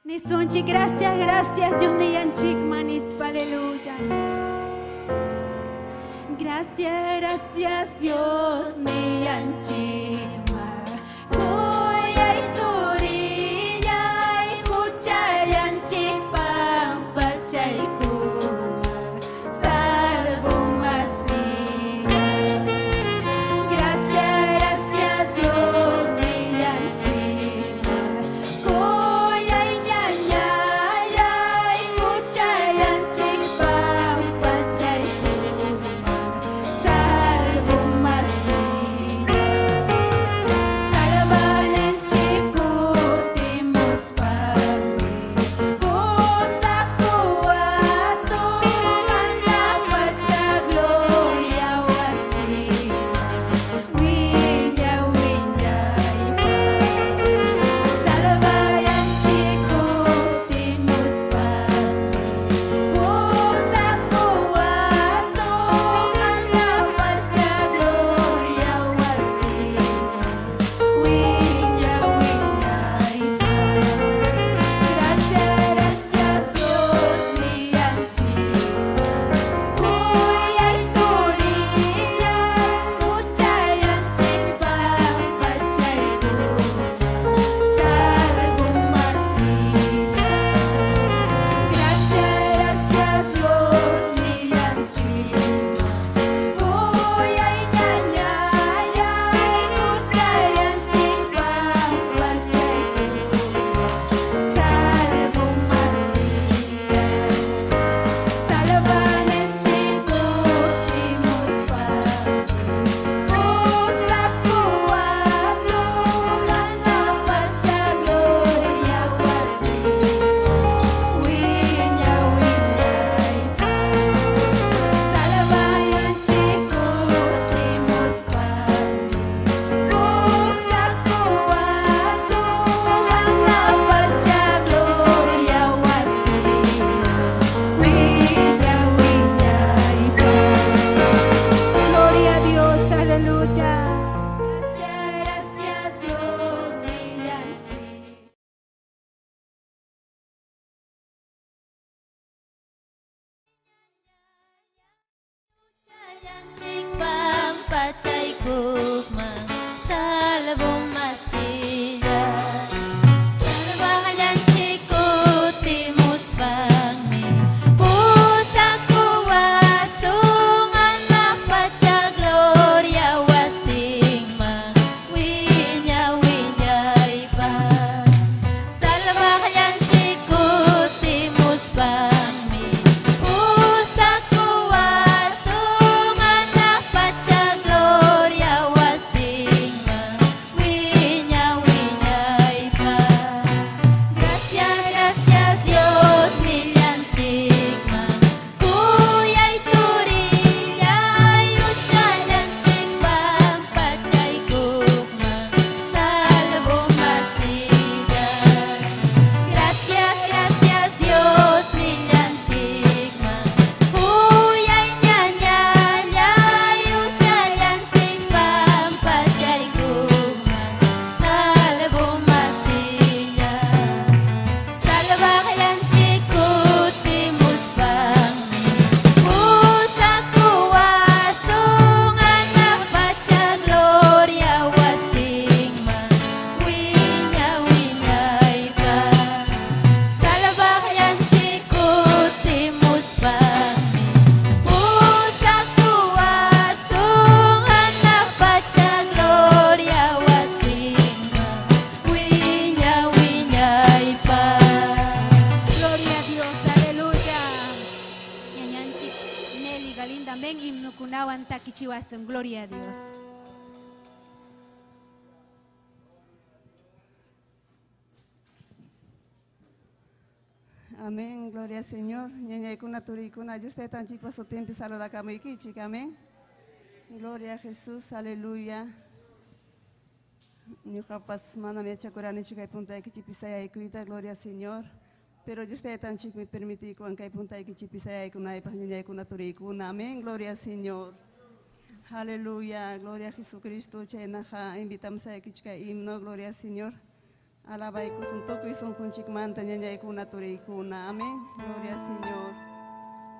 Nisunchi, gracias, gracias, Dios ni yanchik manis, aleluya. Gracias, gracias, Dios ni yanchik ma. Kuya iturilla y mucha yanchik pampa chaykuma. Salvo masih. Gracias, gracias, Dios ni yanchik ma. Kuya iñaña y mucha yanchik pampa chaykuma. Salvo masih. Salvan en chikutimos pami. Pusa kuaso anda pacha gloria wasima. Winya winya ipa. Salvan en chikutimos pami. Pusa kuaso anda pacha gloria wasima. Winya winya ipa. Gracias, gracias, Dios ni yanchima. Kuya iturilla, mucha yanchik pampa chaykuma. Salvo masina. Gracias, gracias, Dios ni yanchima. Kuya iñaña mucha yanchik pampa chaykuma. Salvo masina. Salvan en chikutimos pami. Pusa kuaso anda pacha gloria wasima. Winya winya ipa. Salvan en chikutimos pami. Pusa kuaso anda pacha gloria wasima. Winya winya ipa. Gloria a Dios, aleluya. Gracias, gracias, Dios ni yanchik. Yanchik pampa chaykuma. Salvo masilla. Salva yanchikutimos pami. Pusa kuaso anak pacha gloria wasima. Winya winya ipa. Salva yanchikutimos pami. Pusa kuaso anak pacha gloria wasima. Winya winya ipa. Gracias, gracias, Dios ni yanchik ma. Kuya iturilla y ucha yanchik pampa chaykuma. Salvo masilla. Gracias, gracias, Dios ni yanchik ma. Kuya iñaña y ucha yanchik pampa chaykuma. Salvo masilla. Salva yanchikutimos pami. Pusa kuaso anak pacha gloria wasima. Winya winya ipa. Salva yanchikutimos pami. Pusa kuaso anak pacha gloria wasima. Winya winya ipa. Gloria a Dios, aleluya. Ñañanchik Nelly Galinda men himnukunawan takichiwasun. Gloria a Dios. Amén, gloria al Señor. Ñañaykuna turikuna, usted tan chico su tiempo saluda kamuikichik, amén. Gloria a Jesús, aleluya. Ñuqapas mana miachakuranichik kay puntaykichik pisayaykuita, gloria al Señor. Pero usted tan chico me permití con kay puntaykichik pisayaykunaypaq ñañaykuna turikuna, amén, gloria al Señor. Aleluya, gloria a Jesucristo. Chaynaja invitamos a que himno, gloria al Señor. Alabay ko suntok ko isong kunchik manta niya ko na tuloy ko na. Amen. Gloria al Señor.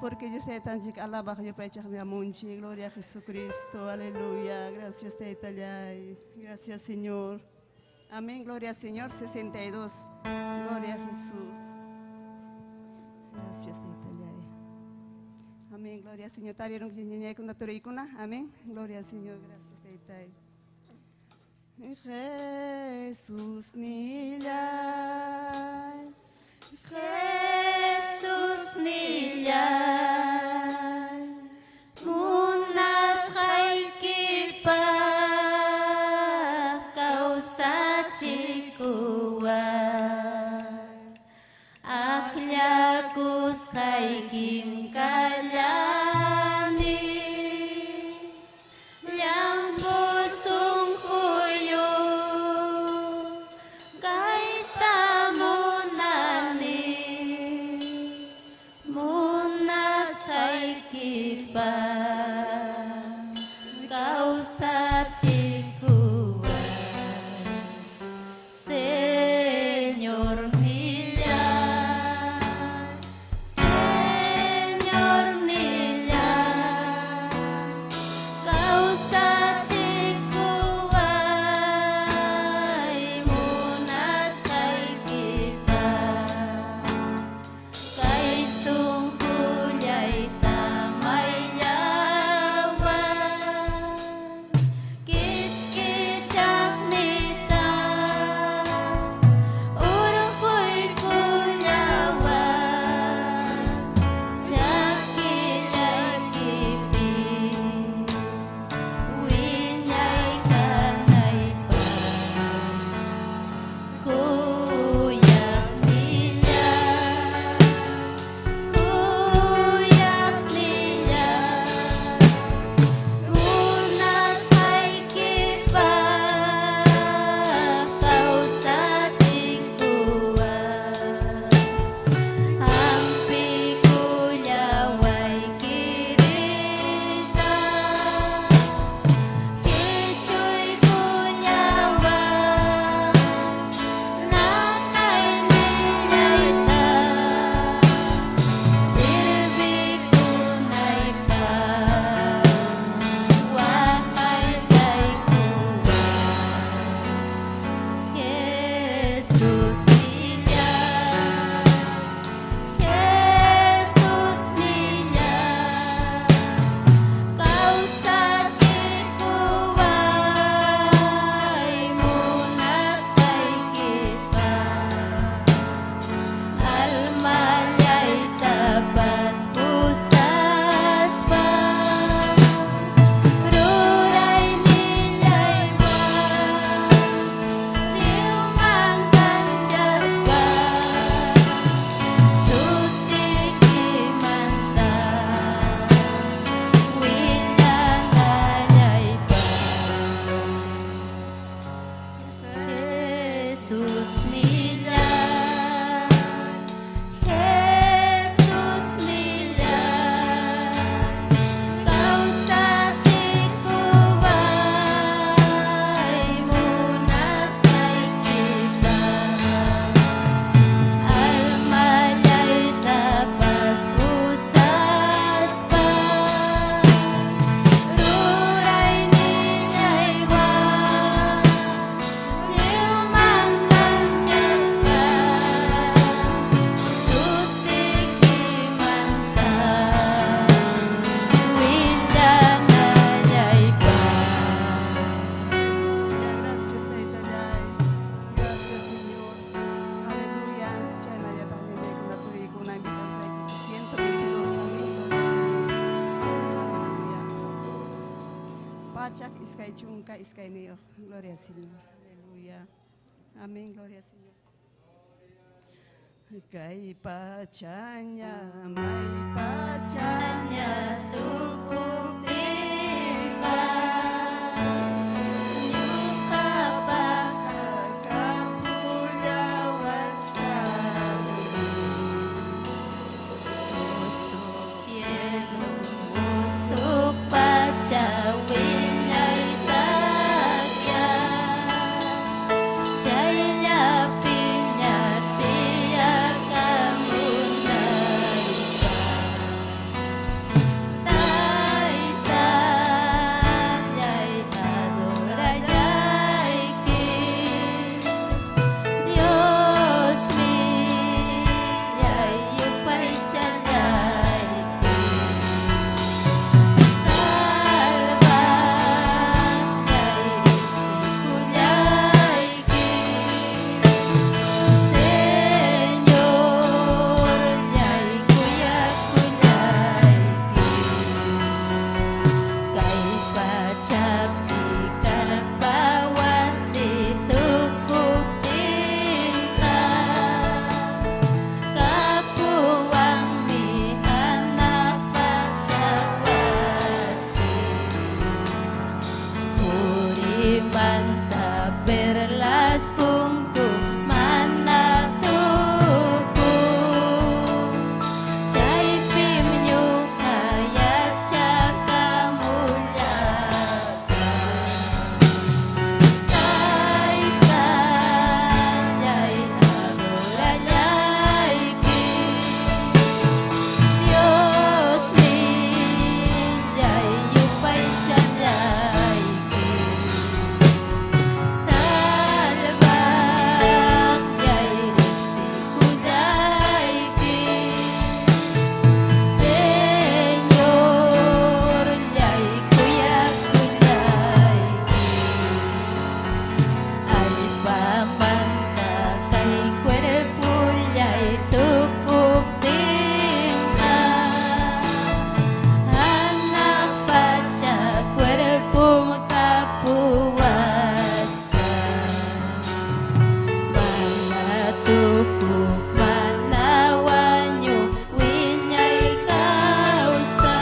Porque yo sé tan chic alaba que yo pecha mi amunchi. Gloria a Jesucristo. Aleluya. Gracias te Italiay. Gracias Señor. Amén. Gloria al Señor. 62. Gloria a Jesús. Gracias te Italiay. Amén. Gloria al Señor. Talieron que niña con la tuloy ko na. Amén. Gloria al Señor. Gracias te Italiay. Jesús nilay, Jesus nilay, munas haikipa, kausa chikuwa, aklakus haikim kalyani, yang pusung huyo, kaita munani, munas haikipa, kausa chikuwa, Señor nilay, Señor nilay, kausa chikuway, munas haikipa, kay sungkulyay tamay yawan, kitch-kitchak nita, urukoy kulyawan, tsakilyay kipi, winyay kanay pa, kuyak nilay, kuyak nilay, munas haikipa, kausa chikuwa, hampi kulyaway kirita, kichoy kulyawan, nanay nilay ta, silbi kunay pa, wakay jay kuwa, Jesus nilay, Jesus nilay, kausa chikuway, munas haikipa, almayay tabas pusas pa, ruray nilay ba, liumang kanjas pa, sutikimanta, wilangalay pa, Jesus nilay, Jesus nilay, kausa chikuway, munas haikipa, almayay tapas pusas pa, ruray nilay ba, liumang kanjas pa, sutikimanta, wilangalay pa. Gracias te Italiay. Gracias Señor. Aleluya. Chana ya también con la tuloy ko na imbitang sa 122. Amén. Aleluya. Pachak iskay chungka iskay niyo. Gloria al Señor. Aleluya. Amén. Gloria al Señor. Kay pachanya, may pachanya, Tukuk tiba, nyukapang kapulyawan sekali. Tiego musuk pacawin ay tagya, jaya sukuk manawanyo winyay kausa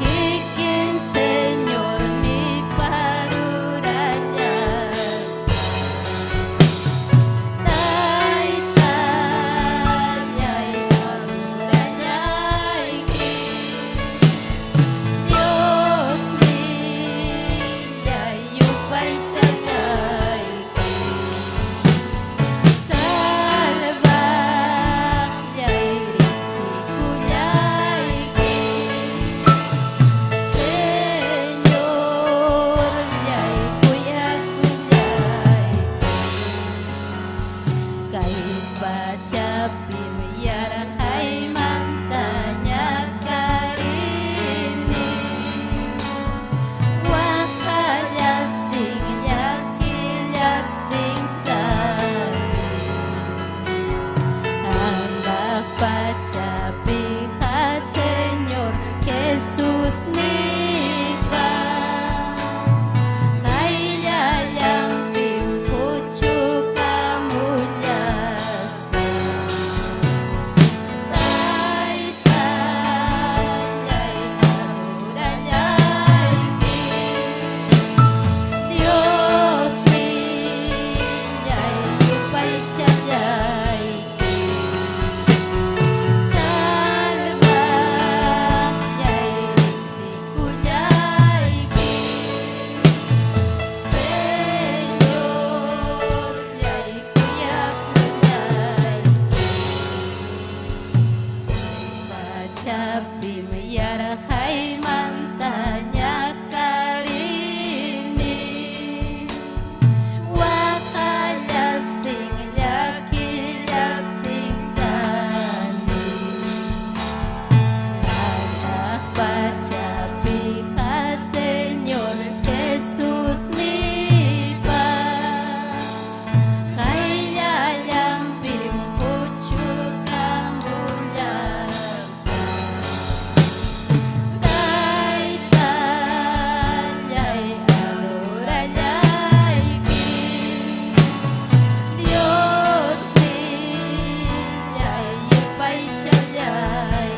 Kikin Señor ni paruranyas Taytayay aruranyay Dios ninyay yupay tiyagay Salvakyay risikunyay Señor nyay kuyakunyay Kay pacapim yarahay mantanya karini Wakalyasting yakilyasting tani Anak pacapiha Señor Jesus nika Kailayang pimkuchu kamulyasa Taytayay aruranyay Dios ninyay yupay tiyagay Salvakyay risikunyay Señor nyay kuyakunyay Pacapim yarahay mantanya karini Wakalyasting yakilyasting tani Anak pacapiha Señor Jesus nipa Kailayang pimpuchu kamulyasa Taytayay aruranyay Dios ninyay yupay tiyagay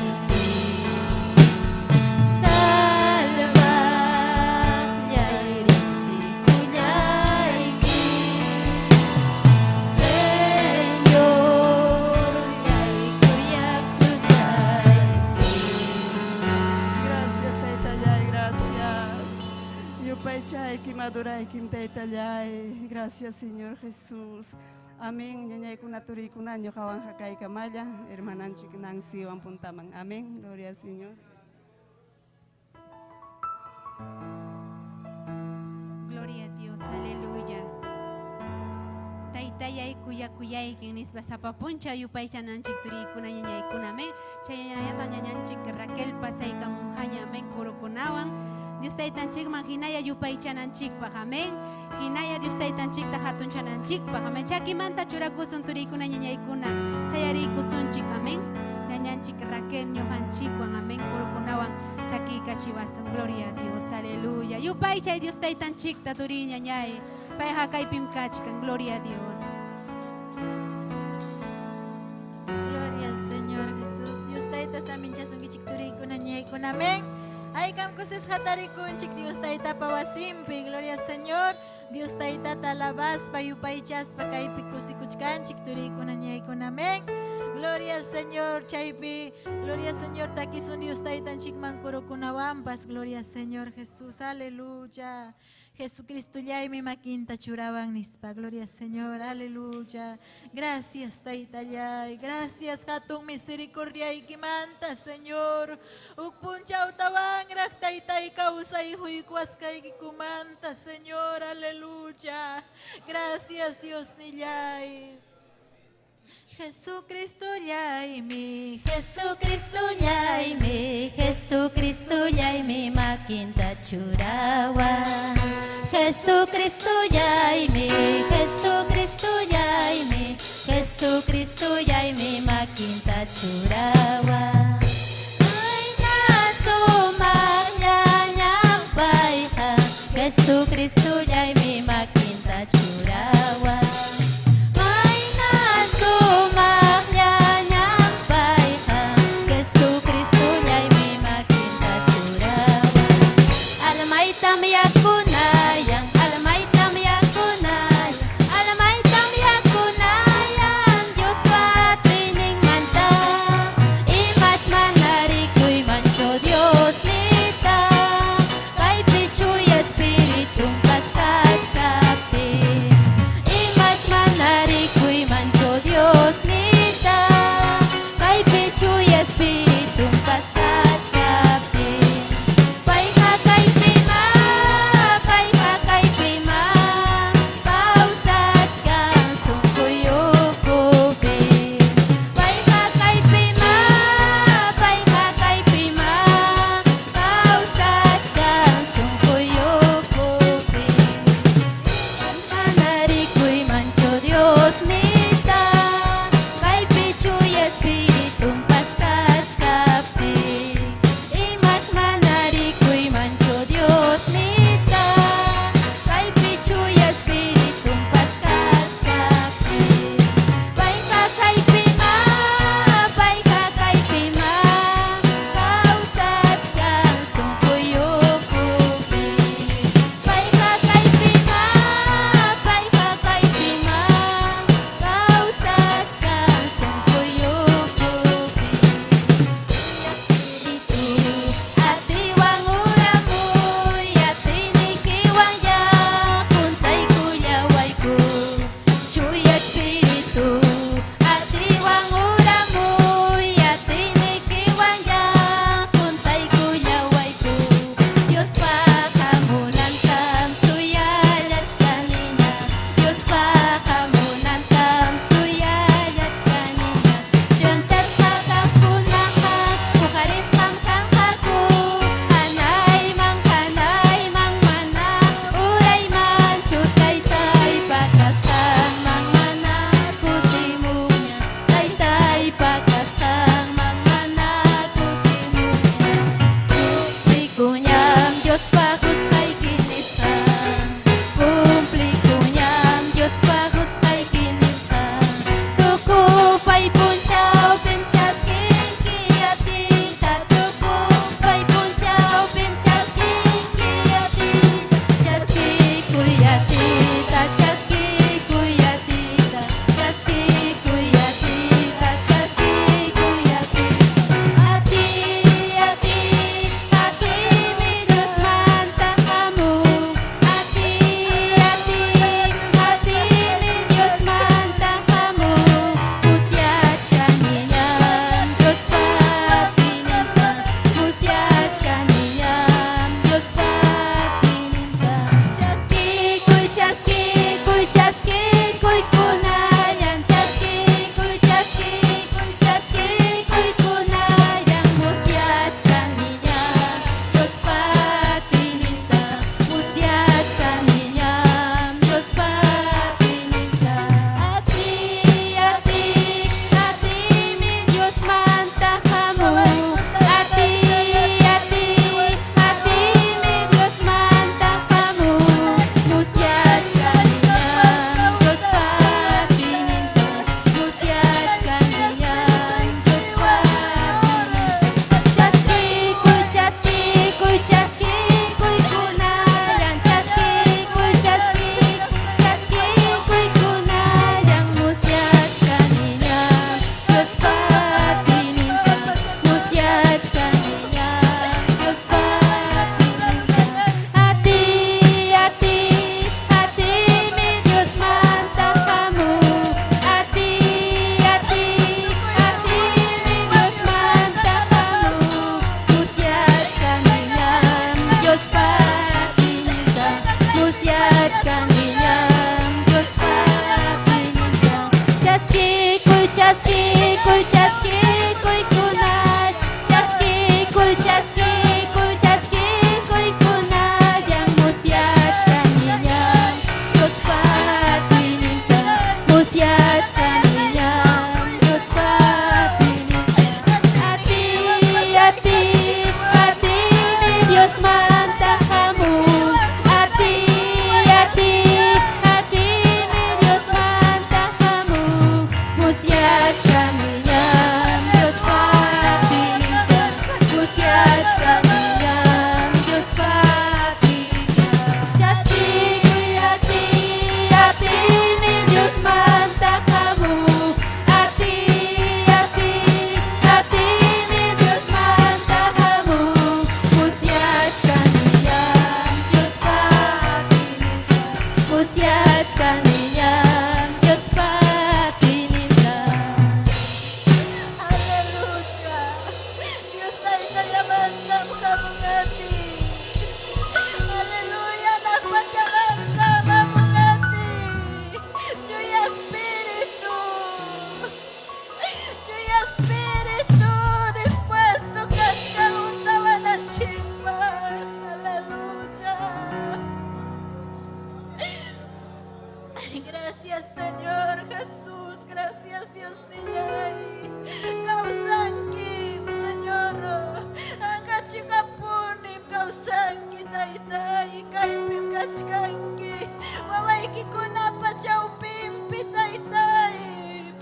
Salvakyay risikunyay Señor nyay kuyakunyay Gracias, Taytayay, gracias. Yupay chay, kimaduray, kim Taytayay. Gracias, Señor Jesús. Amén. Ñañay kunaturi kunanyo kawang hakay kamaya. Hermananchik nang siwang puntamang. Amén. Gloria al Señor. Gloria a Dios, aleluya. Taytayay kuyakuyay kinis basapapuncha yupay chananchik turi kunanyay kuname chayayata ñañanchik Raquel pasay kamunjaña men kurukunawan Dios taytanchik man hinaya yupay chananchik pajamen hinaya Dios taytanchik tahatun chananchik pajamen chakimanta churakusun turi kunanyay kuna sayari kusunchik amen ñañanchik Raquel ñojanchik wan amen kurukunawan taki kachiwasun gloria a Dios aleluya yupay chay Dios taytanchik taturi ñañay payha kaypim kachkan gloria a Dios. Gloria al Señor Jesús. Dios taita samin chasun gichikturi kunanyay kunamen. Ay kam kusis hatari kunchik Dios taita pawasimpi. Gloria al Señor. Dios taita talabas payupay chas pakaypi kusikuchkan chikturi kunanyay kunamen. Gloria al Señor chaypi. Gloria al Señor takisun Dios taita chikman kurukunawampas. Gloria al Señor Jesús. Aleluya. Jesucristo ya y mi maquinta churaban nispa, gloria al Señor, aleluya. Gracias, Taytayay, gracias, Hatun misericordia y kimanta, Señor. Ukpunchaw tabang rak Taytay kausay huikuaskay kikumanta, Señor, aleluya. Gracias, Dios niyay. Jesucristo yaimi, Jesucristo yaimi, Jesucristo yaimi makinta churawa. Jesucristo yaimi, Jesucristo yaimi, Jesucristo yaimi makinta churawa. Ay nasumanya nyampaiha, Jesucristo yaimi makinta churawa. Ay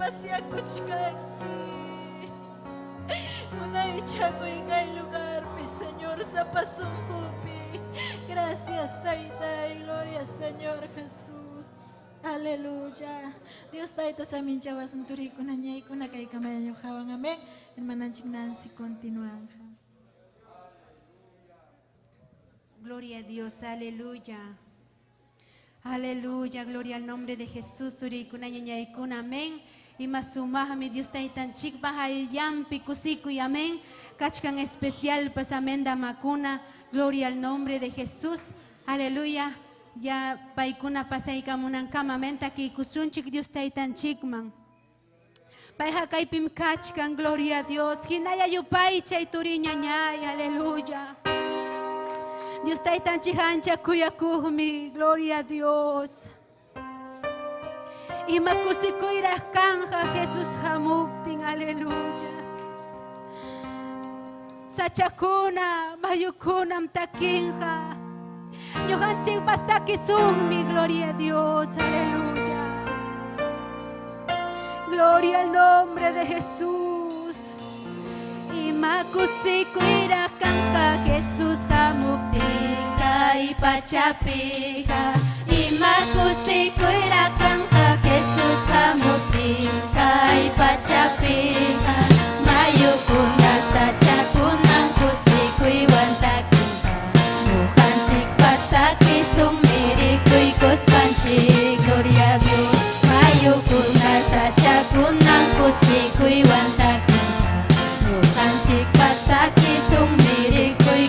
gracias kuchkanki. Una ichaco y kay lugar, mi Señor, Zapasunjupi. Gracias, Taita, y gloria, Señor Jesús. Aleluya. Dios Taita samin chawas unturi kunanya y kuna kay kamayan yuhawan. Amén. Hermana Nancy continúan. Gloria a Dios, aleluya. Aleluya, gloria al nombre de Jesús. Turikuna ñañaykuna, amén. Y masumah mi Dios taitan chik bahai yampi kusiku y amén. Kachkan especial pues amén damakuna. Gloria al nombre de Jesús. Aleluya. Ya paikuna pasay kamunan kamamenta ki kusunchik Dios taitan chikman. Paiha kaipim kachkan, gloria a Dios. Hinaya yupay chay turiña ñay, aleluya. Dios taitan chihancha kuyakuhmi, gloria a Dios. Y makusikuirah kanja Jesús hamuptin, aleluya. Sachakuna, mayukunam takinja. Ñuhanchik pastakisumi, gloria a Dios, aleluya. Gloria al nombre de Jesús. Y makusikuirah kanja Jesús hamuptin, y pachapija. Y makusikuirah kanja Jesús hamuptin, y pachapija. Mayukuna sachakunan kusikuiwan takinja. Nuhanchik pastakisumiri kuspanchik, gloria a Dios. Mayukuna sachakunan kusikuiwan takinja. Nuhanchik pastakisumiri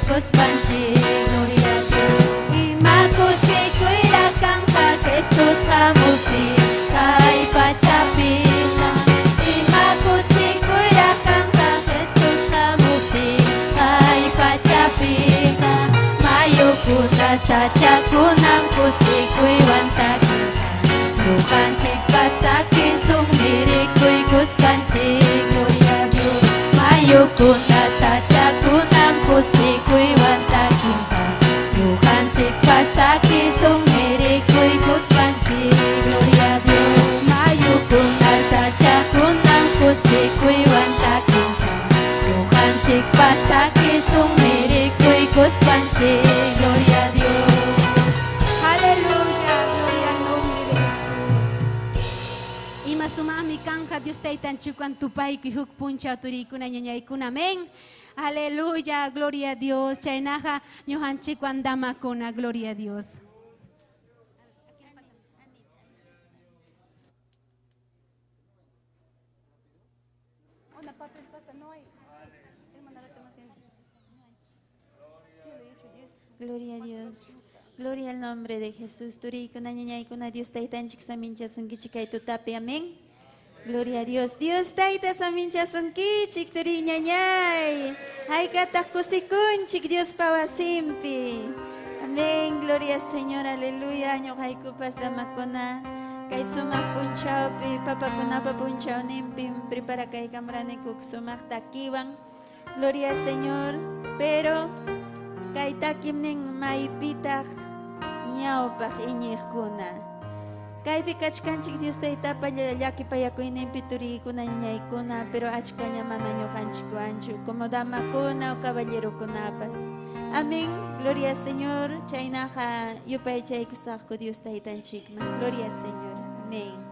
kuspanchik, gloria a Dios. Y makusikuirah kanja Jesús hamuptin, kay pachapija. Y makusikuirah kanja Jesús hamuptin, kay pachapija. Mayukuna sachakunan kusikuiwan takinja. Nuhanchik pastakisumiri kuspanchik, gloria a Dios. Mayukuna sachakunan kusikuiwan takinja. Nuhanchik pastakisumiri kuspanchik, gloria a Dios. Mayukuna sachakunan kusikuiwan takinja. Nuhanchik pastakisumiri kuspanchik, gloria a Dios. Aleluya, gloria al nombre de Jesús. Y masumami kanja Dios taitan chukan tupay kihuk puncha turikuna ñañaykuna, amén. Aleluya, gloria a Dios. Chaynaja ñuhanchik andamakuna, gloria a Dios. Gloria a Dios. Gloria al nombre de Jesús. Turi kuna ñañay kuna Dios taitan chik samincha sunki chikay tutapi. Amén. Gloria a Dios. Dios taita samincha sunki chik turi ñañay. Ay katah kusikun chik Dios pawasimpi. Amén. Gloria al Señor. Aleluya. Ñoqay kupas damakuna. Kay sumak punchawpi. Papakunapa punchaw nimpim. Prepara kay kamranikuk sumak takiwan. Gloria al Señor. Pero kay takim ning maipitaq ñawpaq iñiqkuna. Kaypi kachkanchik Dios taytapa llakipayakuyninpi turiykuna ñaykuna, pero achkaña mana ñuqanchikwanchu, como damakuna o caballerokunapas. Amén. Gloria al Señor. Chaynaqa yupay chaykusaqku Dios taytanchikman. Gloria al Señor. Amén.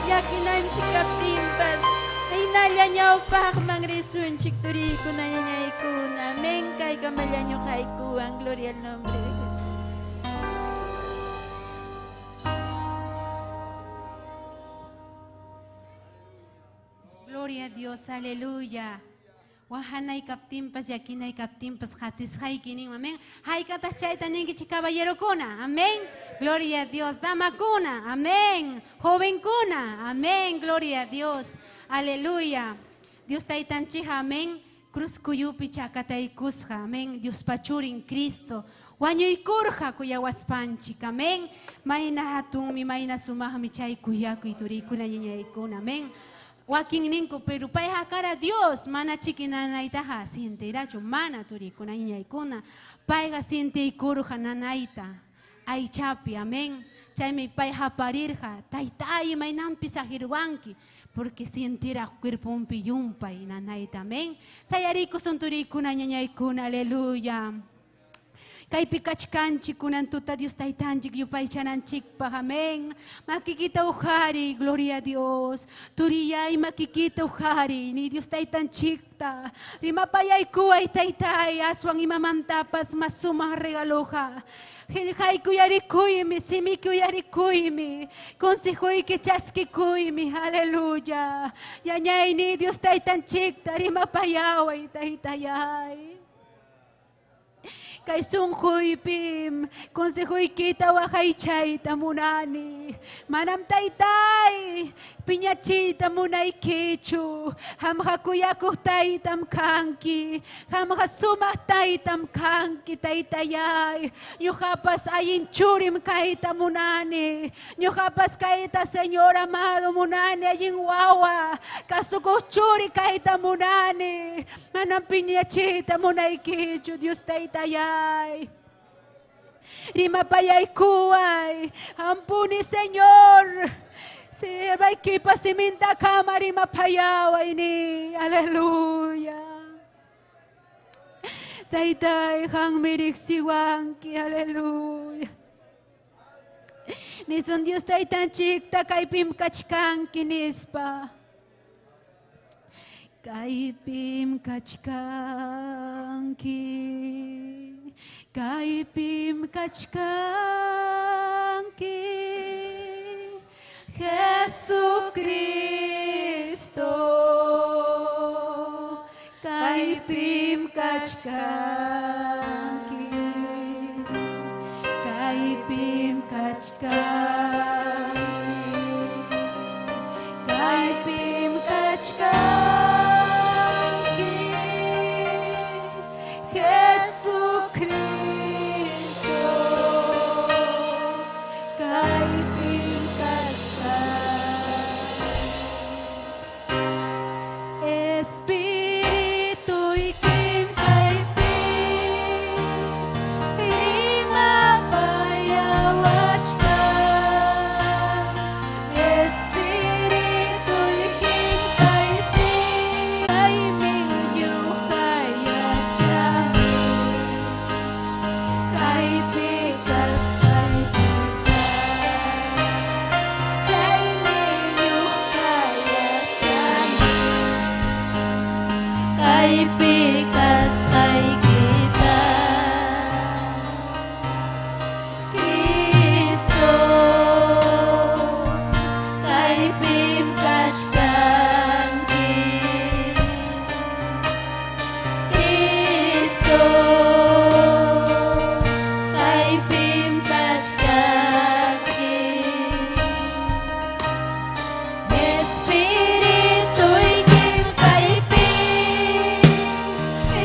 yakinanchik kaptinpas hinallanñawpaq risunchik turiykunañaykuna. Amén. Kaykamallanño kaykuwan. Gloria al nombre de Jesús. Gloria a Dios, aleluya. Wahanay kaptimpas, yakinay kaptimpas, hatis haykinin, amén. Haykata chayta ninkichi caballero kuna, amén. Gloria a Dios, dama kuna, amén. Joven kuna, amén. Gloria a Dios, aleluya. Dios taitanchija, amén. Cruz kuyupi chakatay kusja, amén. Dios pachurin Cristo. Wañuy kurja kuyawaspanchik, amén. Mayna hatumi, mayna sumahmi chay kuyaku iturikuna ñañaykuna, amén. Wakin ninku pero payha cara Dios mana chikinanaytaja sientirachu mana turikuna ñaykuna payga sientiykuruja nanayta aychapi, amén. Chaymi payha parirja taytay maynampis ajirwanki porque sientira cuerpumpi yumpay nanayta, amén. Sayarikusun turikuna ñañaykuna, aleluya. Kaypi kachkanchik kunan tuta Dios taytanchik yupaychananchikpaq, amén. Makikita uhari, gloria a Dios. Turiyay makikita uhari, ni Dios taytanchikta. Rimapayaykuay taytay, aswan imamantapas masumah regaloja. Haykuyarikuymi, simikuyarikuymi, consejuyki chaskikuymi, aleluya. Yañay ni Dios taytanchikta, rimapayaway taytayay. Kay sunjuypim, consejuykita wahaychayta munani. Manam taytay, piñachita munaykichu. Hamja kuyakuj taytam kanki. Hamja sumaq taytam kanki taytayay. Ñuqapas ayinchurim kayta munani. Ñuqapas kayta Señor amado munani ayin wawa. Kasukuj churi kayta munani. Manam piñachita munaykichu Dios taytayay. Rimapayaykuay, ampuni Señor. Sirvaykipa siminta kama rimapayaway ni, aleluya. Taytay hang miriksiwanki, aleluya. Nisun Dios taytanchikta kaypim kachkanki nispa. Kaypim kachkanki, kaypim kachkanki, Jesucristo, kaypim kachkanki, kaypim kachkanki, kaypim kachkanki.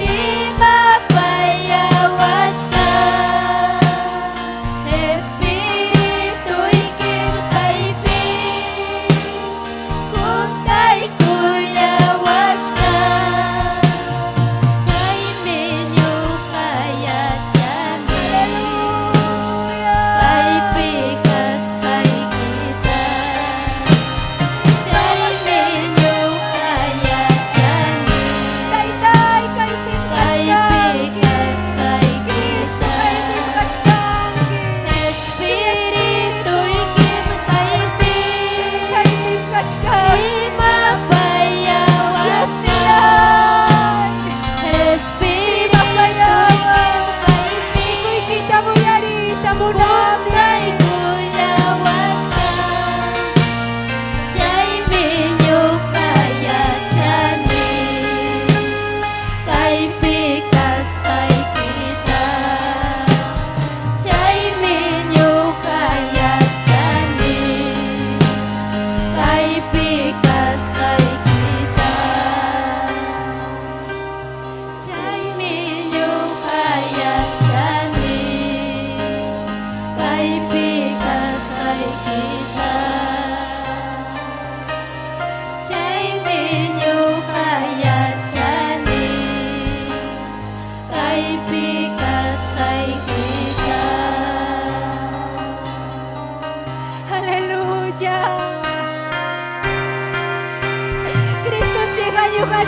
Rima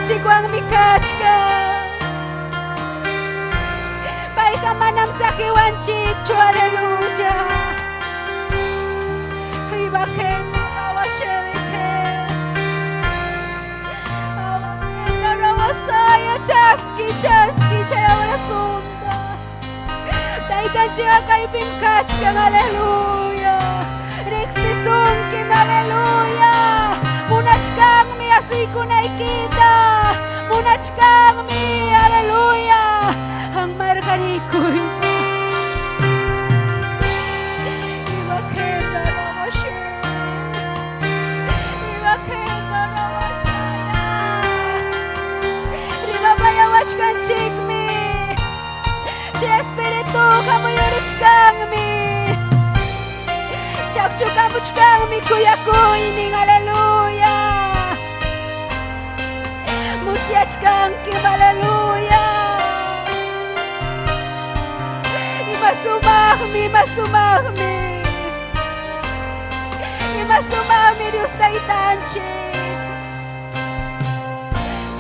Chikwang mikachka Paika manam sakiwan chikcho aleluya Iba ken awa shevike Awa saya chaski chaya wala sunda Taitan chiga kaipim kachkan aleluya Riksi sunkim aleluya Munachkang mi asoy kunay kita Munachkang mi, aleluya Ang margarikoy pa Iba kenda na mashin Iba kenda na masaya Riba bayawach kan chikmi Che espiritu kamuyurichkang mi Chakchukamuchkang mi kuyakuy ning aleluya Musiachkang kim aleluya Imasumagmi Imasumagmi Dios taitanchik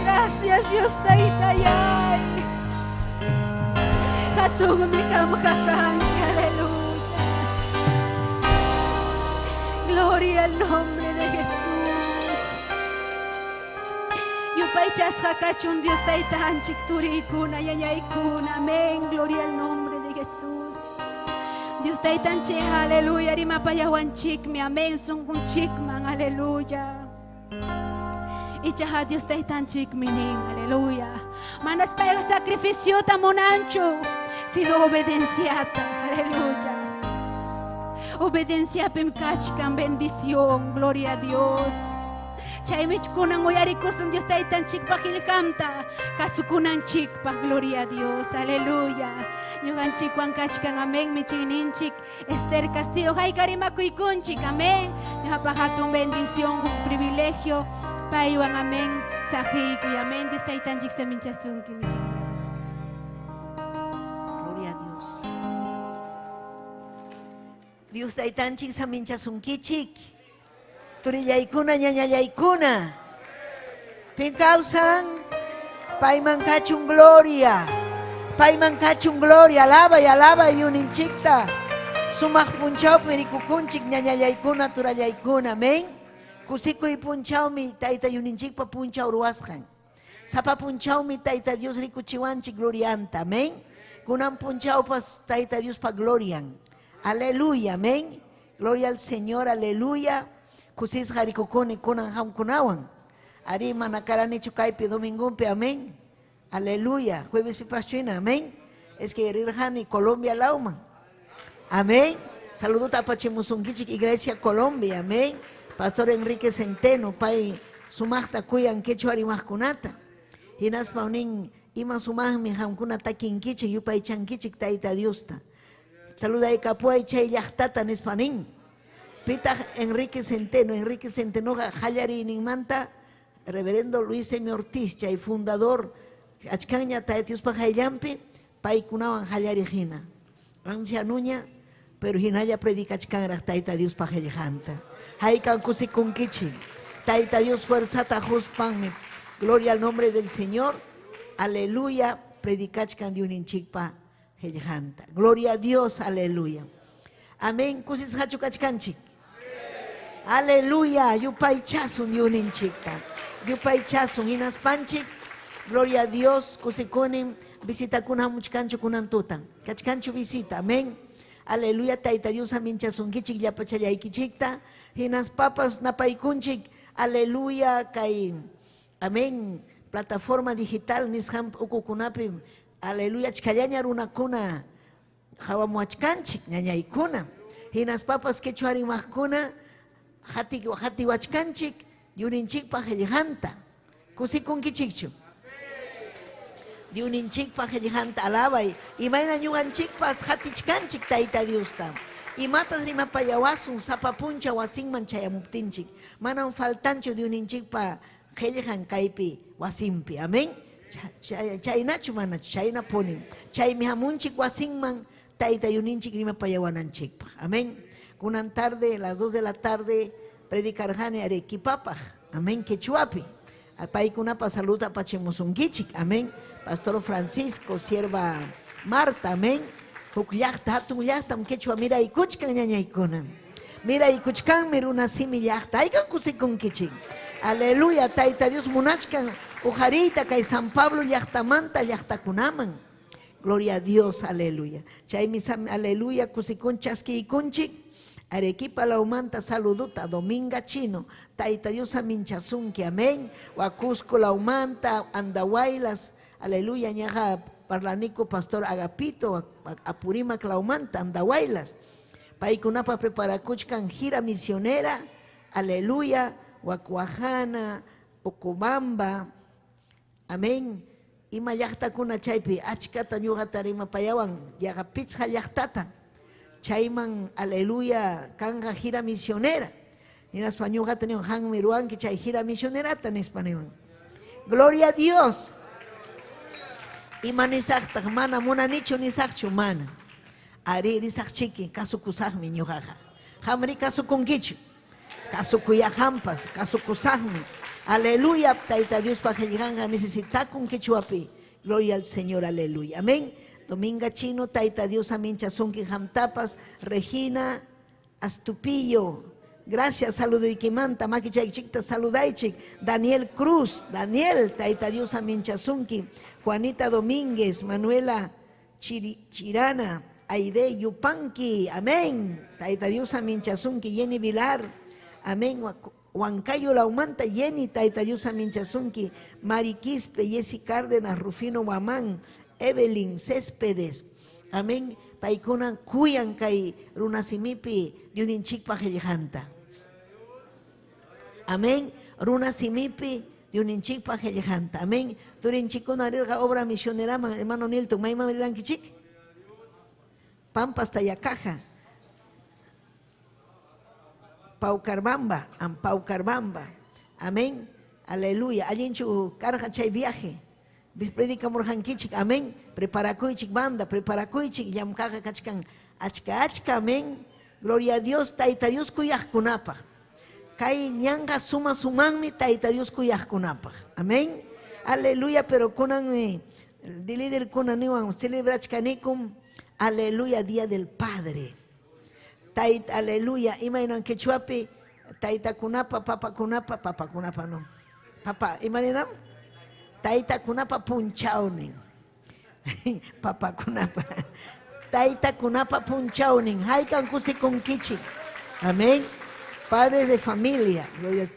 Gracias Dios taitayay Katungmi kamakakani aleluya Gloria al nombre de Jesús. Yupay chasjakachun Dios taitanchik turikuna yayaykuna. Amén. Gloria al nombre de Jesús. Dios taitanchik, aleluya. Rimapayawanchikmi. Amén. Sunkunchikman, aleluya. Ichaha Dios taitanchik minin, aleluya. Manas pega sacrificio tamonancho, sino obedienciata, aleluya. Obediencia pemkachkan bendición, gloria a Dios. Chaymich kunan uyarikusun Dios taitan chikpa hilkamta, kasukunan chikpa, gloria a Dios, aleluya. Yugan chikwan kachkan, amén, michininchik, Esther Castillo, haikarimakuikunchik, amén. Yuhapahatun bendición, un privilegio, paiwan, amén, sahikuy, amén. Dios taitan chik seminchasun kimichik. Gloria a Dios. Dios taitanchik saminchasunkichik. Turillaykuna ñañallaykuna. Pinkausan paymankachun gloria. Paymankachun gloria. Alaba y alaba y uninchikta. Sumaq punchawmi rikukunchik ñañallaykuna turallaykuna. Amén. Kusikuy punchawmi tayta yuninchikpa punchaw ruwasqan. Sapa punchawmi tayta Dios rikuchiwanchik glorianta. Amén. Kunan punchawpas tayta Dios pa glorian. Aleluya, amén. Gloria al Señor, aleluya. Kusis harikukuni kunan hamkunawan. Ari manakarani chukaipi domingumpi, amén. Aleluya. Jueves pipachuina, amén. Es que rirhani Colombia lauma. Amén. Saludo tapachimusunkichik Iglesia Colombia, amén. Pastor Enrique Centeno, pai sumachta kuyan quechua rimahkunata. Hinas paunin ima sumahmi hamkunata kinkichik yupay chankichik taita Diosta. Saluda a Capuay Chay Yachtata Nespanin. Pita Enrique Centeno, Jayari Nimanta, Reverendo Luis M. Ortiz, Chay fundador, Achcaña Taetius Pajayampi, Paikunawan Jayari Jina. Ancia Nuña, pero Hinaya predica Achcana Taita Dios Pajayanta. Haikan Kusikunkichi, Taita Dios fuerza Tajuspan, gloria al nombre del Señor, aleluya, predicachkan de un inchikpa. Gloria a Dios, aleluya. Amén. Kusis hachukachkanchik. Aleluya, yupaychasun yuninchikta. Yupaychasun hinaspanchik. Gloria a Dios, kusikunin visita kuna muchkanchu kunantutan. Kachkanchu visita, amén. Aleluya, taita Dios aminchasunkichik yapachallaykichikta. Hinas papas napaykunchik. Aleluya, kay, amén. Plataforma digital nisham ukukunapi. Aleluya, chkallaña runakuna. Hawamuachkanchik, ñañaykuna. Hinas papas quechuarimajkuna. Hati wachkanchik. Yurinchikpa hellihanta. Kusikunkichikchu. Yurinchikpa hellihanta alabay. Imayna ñuganchikpas hatichkanchik taita Diosta. Imatas rimapayawasun sapapuncha wasinman chayamuptinchik. Manan faltancho yurinchikpa hellihan kaypi wasimpi. Amén. Chaynachu manachu, chayna ponin. Chaymi hamunchik wasinman taita yuninchik rimapayawananchikpa. Amén. Kunan tarde, las 2 de la tarde, predicarjane Arequipapa. Amén. Quechuapi. Paikunapa saluda pachemusungichik. Amén. Pastor Francisco, sierva Marta. Amén. Hukyachta, hatun yachtam quechua mira y kuchkan ñañaykuna. Mira y kuchkan miruna simi yachta. Aykan kusikunkichik. Aleluya. Taita Dios munachkan. Ujarita kay San Pablo yachtamanta yachtakunaman. Gloria a Dios. Aleluya. Chaymisam aleluya kusikun chaskikunchik. Arequipa la humanta saluduta, Dominga Chino, Taita Dios aminchasunki, amén. Huacusco la humanta, Andahuaylas, aleluya, ñaja parlanico pastor Agapito, Apurimac la humanta, Andahuaylas. Paikunapa preparacuchcan gira misionera, aleluya, Huacuajana, Ocobamba, amén. Ima yachta kuna chaypi, achkata ñugatarima payawan, yagapitza yachtata. Chayman, aleluya, kanga gira misionera. En español ha tenido han miruan que chay gira misionera en español. Gloria a Dios. Y manisakta, mana mona nicho ni sakchu mana. Ari risak chiki, kasu kusah mi ñujaja. Hamri kasu kungichu. Kasu kuyahampas, kasu kusahmi. Aleluya, taita Dios pa jelijanga necesita con quechuapi. Gloria al Señor, aleluya. Amén. Dominga Chino, Taita Dios Aminchazunki Jamtapas, Regina Astupillo. Gracias, saludo y Kimanta, Makichak Chikta, saludaichik. Daniel Cruz, Daniel, Taita Dios Aminchazunki. Juanita Domínguez, Manuela Chirana, Aide Yupanqui, amén. Taita Dios Aminchazunki, Jenny Vilar, amén. Huancayo Laumanta, Jenny, Taita Dios Aminchazunki. Mari Quispe, Jessy Cárdenas, Rufino Guamán. Evelyn Céspedes, amén. Paikuna kuyan kay runasimipi yuninchikpa hellejanta. Amén. Runasimipi yuninchikpa hellejanta. Amén. Turinchikuna rirga obra misionera, hermano Nilton, maima mirankichik. Pampas Tayacaja. Paucarbamba, Ampaucarbamba. Amén. Aleluya. Allinchu carga chay viaje. Predica morjankichik, amén. Preparakuichik banda, preparakuichik, yamkaja kachkan, achka, amén. Gloria a Dios, taita Dios kuyajkunapa. Kay ñanga suma sumanmi, taita Dios kuyajkunapa. Amén. Aleluya, pero kunan, de líder kunan niwan, celebrachkanikum, aleluya, Día del Padre. Taita, aleluya, imainan quechuapi, taita kunapa, papa kunapa no. Papa, imaninam? Taita kunapa punchaunin. Papa kunapa. Taita kunapa punchaunin. Haikan kusikunkichi. Amén. Padres de familia.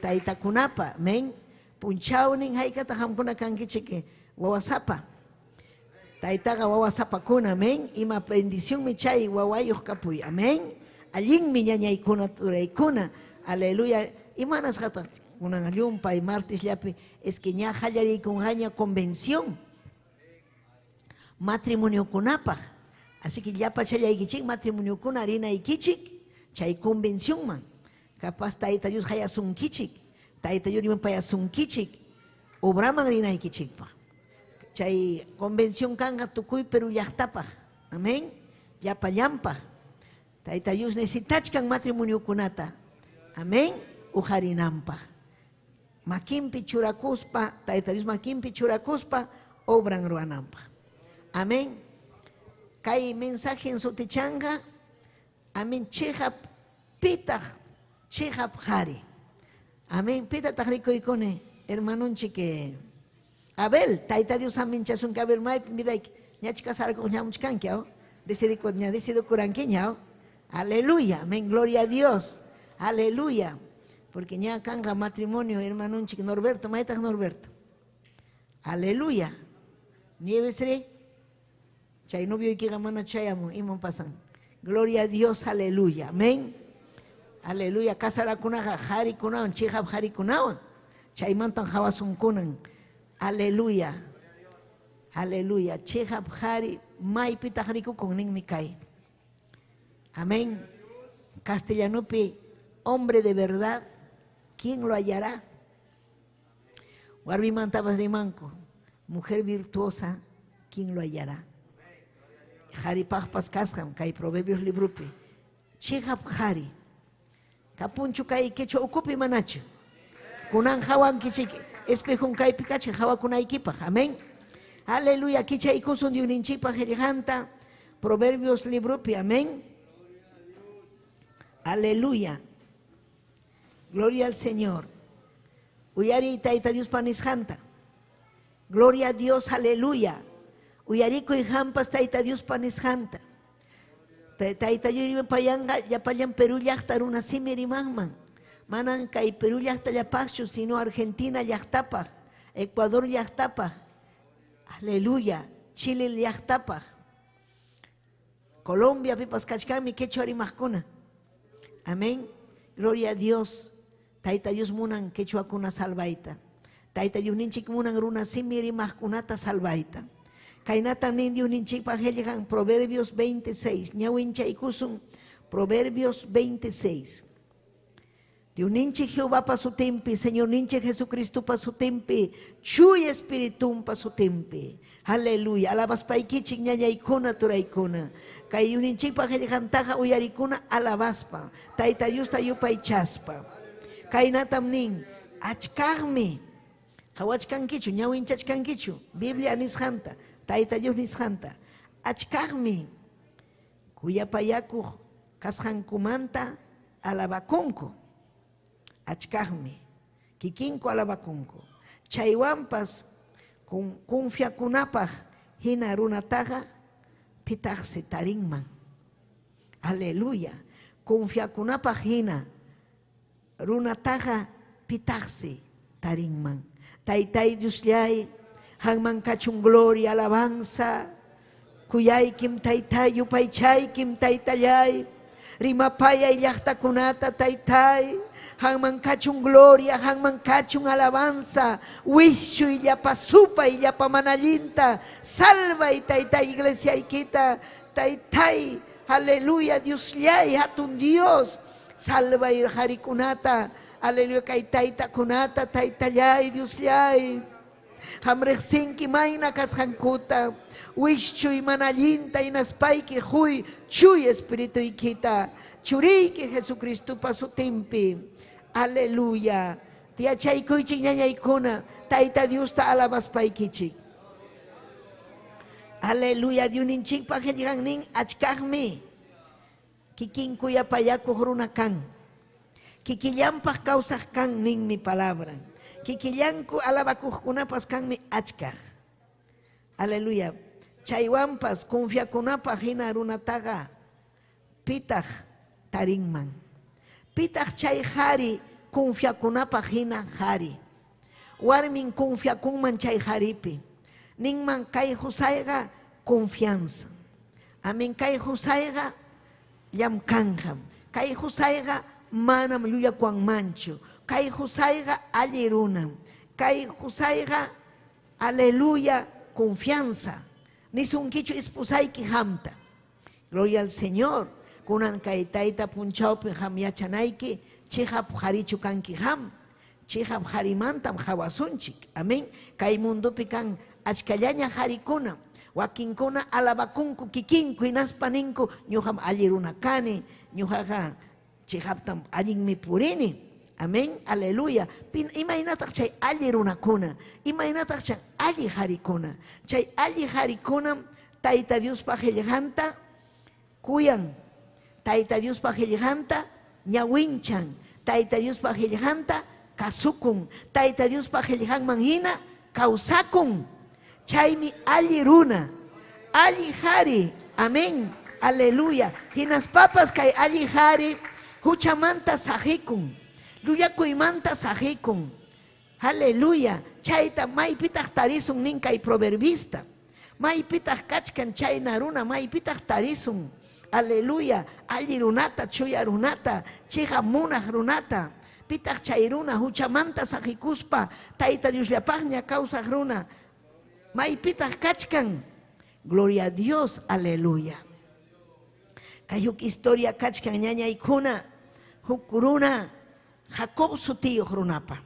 Taita kunapa. Amén. Punchaunin haikata hamkuna kankichi que wawasapa. Taitaga wawasapa kuna. Amén. Ima bendición mi chay wawayos kapuy. Amén. Allin mi ñañaykuna turaykuna. Aleluya. Imanas hata. Una ayumpa y martes yapi es que ña hallari con haña convención matrimonio kunapa así que ya pachaya ikichik matrimonio kun harina ikichik chay convención man capaz taita Dios haya sun kichik taita Dios ni paya sun kichik obrama harina ikichik pa chay convención kanga tukuy pero yahtapa amén ya payampa taita Dios necesitachkan matrimonio kunata amén ujarinampa Makimpi churakuspa, taita Dios makimpi churakuspa, obran ruanampa. Amén. Kay mensaje en su tichanga, amén cheja pitach chihap hari. Amén. Pita tajrico y cone, hermano chique. Abel, taita Dios amin chasun que Abel mai midai. Nya chica sar con nya muchkan kiao. Decido curanqueñao. Aleluya. Amén. Gloria a Dios. Aleluya. Porque nya canga matrimonio, hermano chique Norberto, maita Norberto. Aleluya. Nieves re. Chay novio y que gamana chayamo, imon pasan. Gloria a Dios, aleluya. Amén. Aleluya. Kasara kunaga hari kunawan, chihab hari kunawan. Chay mantan hawasun kunan. Aleluya. Aleluya. Chihab hari mai pita hariku con ning mikai. Amén. Castellanupi, hombre de verdad, ¿quién lo hallará? Warbi mantabas rimanco, mujer virtuosa, ¿quién lo hallará? Hari pahpas kaskam, kai proverbios librupi. Chihab hari. Kapunchu kai kecho ocupi manacho. Kunan hawan kichik, espejun kai pikache, hawa kunai kipa. Amén. Aleluya. Kicha ikusun de uninchipa jerihanta. Proverbios librupi. Amén. Aleluya. Gloria al Señor. Uyari taita Dios panishanta. Gloria a Dios, aleluya. Uyarico y jampas taita Dios panishanta. Taita yuri payanga ya payan Perú yachtar una simiri manman. Manan kai Perú yachta ya pacho, sino Argentina yachtapa, Ecuador yachtapa. Aleluya. Chile yachtapa. Colombia pipas kachkami quechua rimascuna. Amén. Gloria a Dios. Taita Dios munan quechua kuna salvaita. Taita Dios ninchik munan runa simiri maskunata salvaita. Kainata nin Dios ninchik pajellegan Proverbios 26. Ñawincha ikusun Proverbios 26. Dios ninchik Jehová pa su tempe, Señor ninchik Jesucristo pa su tempe, chuy espiritum pa su tempe. Aleluya. Alabas paikichik ñaña ikuna turaikuna. Kay Dios ninchik pajellegan taja uyarikuna alabaspa. Taita Dios tayupa ichaspa. Kainatam nin, achkagme, hawachkankichu, ñawinchachkankichu, Biblia nishanta, taita Dios nishanta, achkagme, kuyapayaku, kashankumanta, alabakunko, achkagme, kikinko alabakunko, chaywampas, kunfiakunapaj, hina runataga, pitajse tarinman, aleluya, kunfiakunapaj hina, runataga pitarse tarinman. Taitai Dios yay, hangman kachung gloria, alabanza. Kuyay kim taitai, yupaychay kim taitayay. Rimapaya y kunata taitai. Hangman kachung gloria, hangman kachung alabanza. Wishu y yapasupa y yapamanalinta. Salva y taitai iglesia y kita. Taitai, aleluya, Dios yay, hatun Dios. Salva y harikunata, aleluya, kaitaita kunata, taitayay, Dios yay. Hamrexinki maina kashankuta, wischu y manalinta y naspaiki huy, chuy espíritu ikita, churiki Jesucristo pa su tempe. Aleluya. Tia chaykuichik ñañaykuna, taita Dios ta alabas paikichik. Aleluya, diuninchik pa helligan nin achkagme. Kikin kuya payaku runakan. Kikillampas causas kan nin mi palabra. Kikillanku alabakukunapas kan mi achka. Aleluya. Chaywampas confiakunapas hina runataga. Pitach tarinman. Pitach chay hari confiakunapas hina hari. Warmin confiakunman chay haripi. Ninman kay husayga confianza. Amin kay husayga yam kanjam. Kay husayga manam yuya kuan mancho. Kay husayga alirunam. Kay husayga, aleluya, confianza. Nisunkichu ispusayki hamta. Gloria al Señor. Kunan kay taita punchaupi ham yachanayki. Chihap harichu kanki ham. Chihap harimantam hawasunchik. Amén. Kay mundupi kan achkallaña harikuna. Wakinkuna alabakunku kikinku inaspaninku ñuham alliruna kani ñuhaja chihaptam allinmi purini. Amén, aleluya. Imaynataq chay allirunakuna, imaynataq chay alli harikuna. Chay alli harikuna Taita Dios pajellanta kuyan. Taita Dios pajellanta ñawinchan. Taita Dios pajillanta kasukun. Taita Dios pajillan manhina kausakun. Chaymi alli runa, alli hari. Amén. Aleluya. Hinas papas kay alli hari huchamanta sajikun. Luyakuymanta sajikun. Aleluya. Chayta maypitaq tarisun nin kay proverbista. Maypitaq kachkan chay naruna maypitaq tarisun. Aleluya. Alli runata, chuya runata, chiqa munaq runata. Pitaq chay runa huchamanta sajikuspa Taita Dios llapaqña kawsaq runa. Maypitaq kachkan. Gloria a Dios. Aleluya. Kayuk historia kachkan ñañaykuna huk runa Jacob su tío runapa.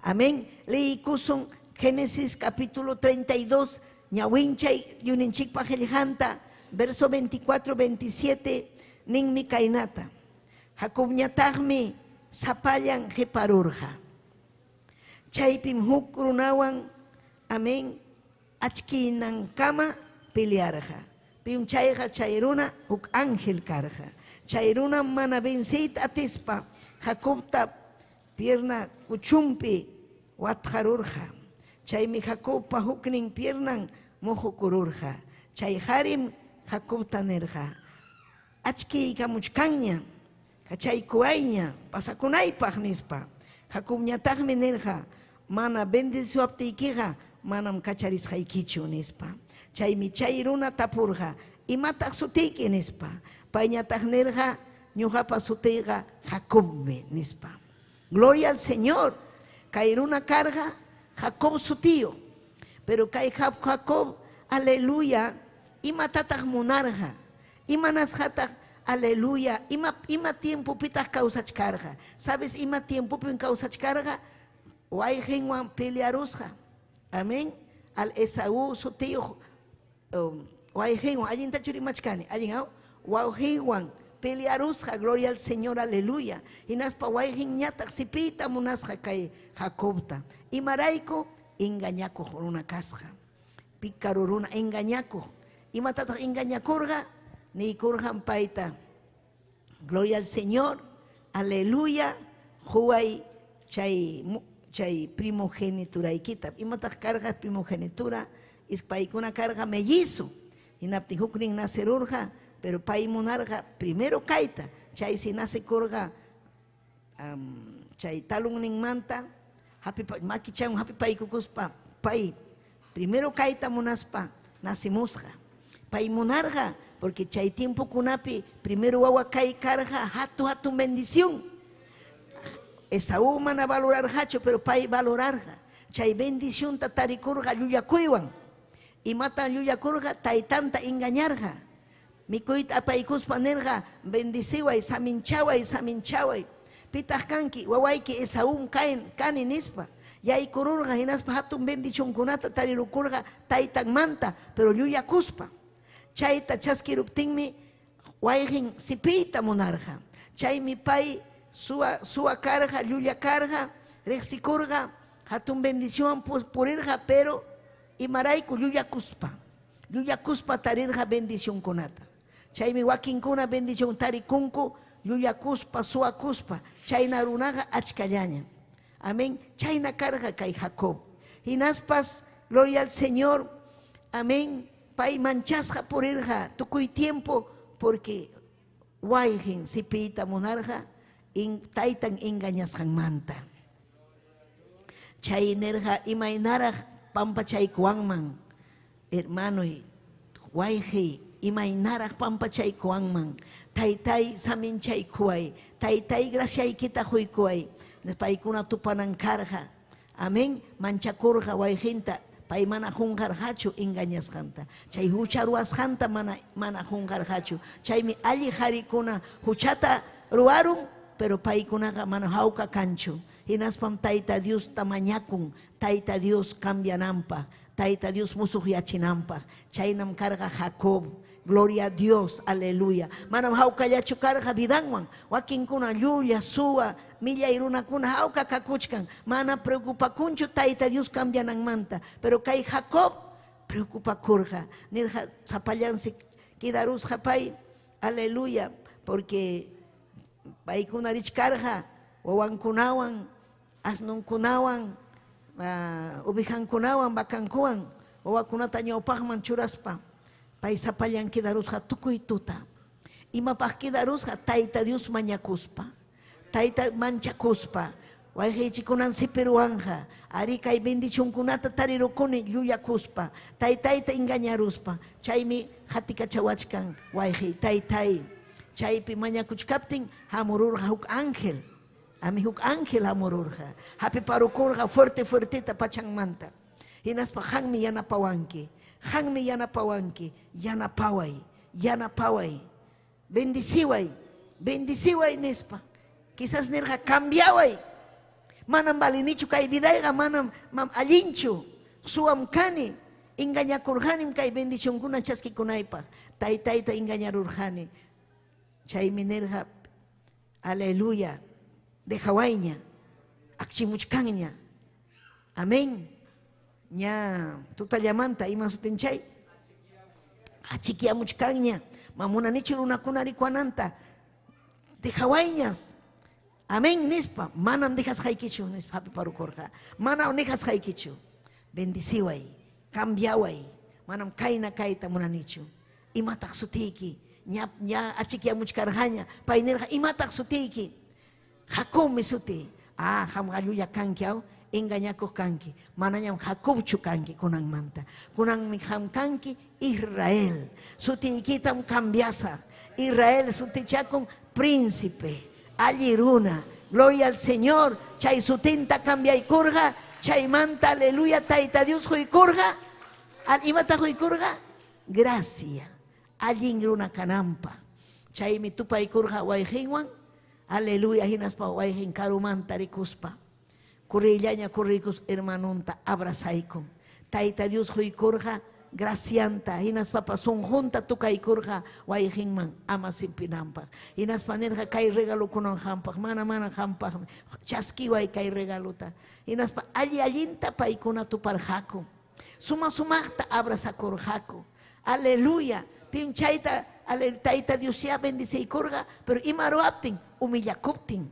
Amén. Leikusun Génesis capítulo 32 ñawinchay yuninchikpa qillqanta verso 24-27 ninmi kaynata. Jacob ñataqmi sapallan qhiparurqa. Chaypim huk runawan amén achkinankama pelearqa. Pim chayqa chay runa huk ángel karqa. Chay runa mana vencita atispa Jacobta pierna kuchumpi watjarurqa. Chaymi Jacobpa huknin piernan muhukururqa. Chay harim Jacobta nirqa. Achkiykamuchkanña, kachay kuayña, pasakunaypaq nispa. Jacob ñataqmi nirqa, mana bendiciwaptiykiqa, manam kacharisqaykichu nispa. Chaymi chay runa tapurqa, imataq sutiyki nispa. Pay ñataq nirqa, ñuqapa sutiyqa Jacobmi nispa. Gloria al Señor. Kay runa karqa, Jacob su tío. Pero kay Jacob, aleluya, imatataq munarqa. Imanasqataq, aleluya, ima tiempo pitaq kawsachkarqa. ¿Sabes ima tiempo pin kawsachkarqa? Wayqinwan pelearusqa. Amén. Al Esaú su tío, wayqinwan, allintachu rimachkani, allin aw, wayqinwan pelearusqa, gloria al Señor, aleluya. Hinaspa wayqin ñataq sipita munasqa kay Jacobta. Imarayku engañakuq runa kasqa. Pícaro runa engañakuq. Imatataq engañakurqa ni kurqan payta. Gloria al Señor, aleluya. Huay chay primogenituraykitab. Imataq karqa primogenitura ispaykuna karqa mellizo. Hinaptin huknin nacerurqa, pero pay munarqa primero kayta. Chay si nace kurqa chay talunnin manta makichan hapi paykukuspa pay primero kayta munaspa nacimusqa. Pay munarqa porque chay tiempo kunapi primero wawa kay karqa hatun bendición. Esaú mana valorarqachu pero pay valorarqa. Chay bendición ta tarikurqa llulakuywan. Imata llullakurqa taytanta engañarqa. Mikuyta apaykuspa nirqa bendiciway saminchaway. Pitaq kanki wawayki Esaú kani nispa. Yaykururqa hinaspa hatun bendicionkunata tarirukurqa taytanmanta pero llullakuspa. Chayta chaskiruptinmi wayqin sipiyta munarqa. Chaymi pay suwa karqa, llulla karqa, riqsikurqa, hatun bendición purirqa, pero imarayku llullakuspa tarirqa bendicionkunata. Chaymi wakinkuna bendición tarikunku, llullakuspa, suwakuspa, chayna runaqa achkallaña. Amén. Chayna karqa kay Jacob. Hinaspas, gloria al Señor, amén. Pay manchasqa purirqa tukuy tiempo porque wayqin sipiyta munarqa taytan engañasqanmanta. Chay nirqa imaynaraq pampachaykuwanman, hermanoy, wayqi imaynaraq pampachaykuwanman, taytay saminchaykuway, taytay graciaykita quykuway, paykuna tupanankarqa, amén, manchakurqa wayqinta, pay mana qunqarqachu engañasqanta. Chay hucha ruwasqanta mana qunqarqachu. Chaymi alli qarikuna huchata ruwarun, pero paykunaqa mana hawqa kanchu. Hinaspam Tayta Dios tamañakun, Tayta Dios cambiananpaq, Tayta Dios musuqyachinanpaq. Chaynam karqa Jacob. Gloria a Dios, aleluya. Manam hawkallachu karqa vidanwan. Wakinkuna llulla, suwa, millay runakuna hawka kakuchkan. Mana preocupakunchu Tayta Dios cambiananmanta. Pero kay Jacob preocupakurqa. Nirqa sapallansi kidarusqa pay, aleluya, porque paykuna richkarqa wawankunawan, asnunkunawan, ubijankunawan, bakankuwan, wawakunata ñawpaqman churaspa, pay sapallan kidarusqa tukuy tuta. Imapaq kidarusqa Tayta Dios mañakuspa, Tayta manchakuspa, wayqiychikunan sipiruwanja, ari kay bendicionkunata tarirukuni llullakuspa, Taytayta engañaruspa, chaymi hatikachawachkan wayqiy Taytay. Chaypi mañakuchkaptin hamururqa huk ángel, ami huk ángel hamururqa, hapiparukurqa fuertita pachanmanta. Hinaspa hanmi yanapawanki, yanapaway, bendiciway nispa. Quizás nirqa cambiaway, manam balinichu kay vidayqa manam allinchu, suam kani, engañakurqanim kay bendicionkuna chaskikunaypaq, Taytayta engañarurqani. Chaymi nirqa, aleluya, dejawayña, akchimuchkanña, amén. Ña tutallamanta ima sutin chay, achikiamuchkanña, mamunanichu runakuna rikuananta, dejawayñas, amén nispa, manam dejasqaykichu nispa hapiparukurqa, manam dejasqaykichu, bendiciway, cambiaway, manam kayna kayta munanichu, imataq sutiyki, ña achikiamuchkarqaña, pay nirqa imataq sutiyki, Jacobmi suti, hamqa llulla kanki aw, engañakuq kanki, manañam Jacobchu kanki kunanmanta, kunanmi ham kanki Israel, sutiykitam cambiasaq, Israel sutichakun príncipe, alli runa, gloria al Señor, chay sutinta cambiaykurqa, chaymanta aleluya Tayta Dios huykurqa, imata huykurqa, gracia, allin runa kanampa, chaymi tupaykurqa wayqinwan, aleluya hinaspa wayqin karumanta rikuspa, kurillaña kurikus hermanunta abrazaykum, Tayta Dios huykurqa, gracianta, hinaspa sunjunta tukaykurqa wayqinman ama simpinanpaq, hinaspa nirqa kay regalukunan hampaq, mana hampaq, chaskiway kay regaluta, hinaspa allinta paykuna tuparqaku, sumaqta abrazakurqaku, aleluya, pinchayta Tayta Dios ya bendiciykurqa, pero imaruaptin humillakuptin,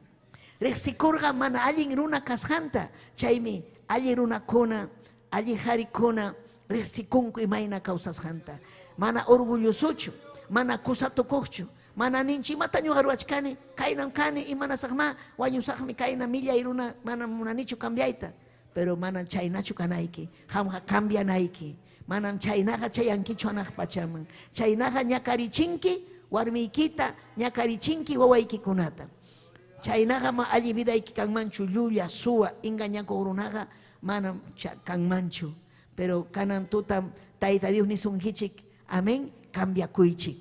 riqsikurqa mana allin runa kasqanta, chaymi alli runakuna, alli qarikuna riqsikunku imayna kawsasqanta, mana orgullosuchu, mana kusatukuqchu, mana ninchi imata ñuqa ruwachkani, kaynam kani imanasaqma wañusaqmi kayna millay runa mana munanichu cambiayta, pero mana chaynachu kanayki, hamqa cambianayki, manam chaynaqa chayankichu anaq pachaman, chaynaqa ñakarichinki warmiykita, ñakarichinki wawaykikunata, chaynaqa ma alli vidayki kanmanchu llulla, suwa, engañakuq runaqa manam kanmanchu, pero kanan tutam Tayta Dios nisunkichik, amén, cambiakuychik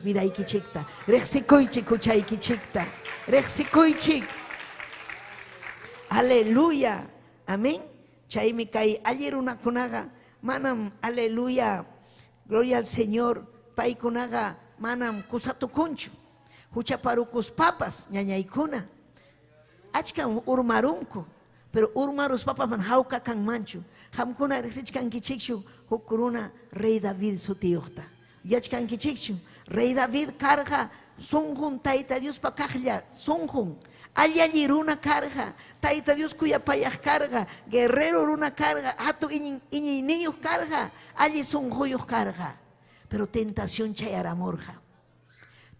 vidaykichikta, riqsikuychik huchaykichikta, riqsikuychik, aleluya, amén. Chaymi kay alli runakunaqa manam, aleluya, gloria al Señor, paykunaqa manam kusatukunchu, huchaparukuspapas ñañaykuna, achkan urmarunku, pero urmaruspapas man hawka kanmanchu, hamkuna riqsichkankichikchu huk runa Rey David sutiyuqta, yachkankichikchu, Rey David karqa sunqun Tayta Diospa kaqlla, sunqun, alli runa karqa, Tayta Dios kuyapayaq karqa, guerrero runa karqa, hatu iñiyniyuq karqa, alli sunquyuq karqa, pero tentación chayaramurqa,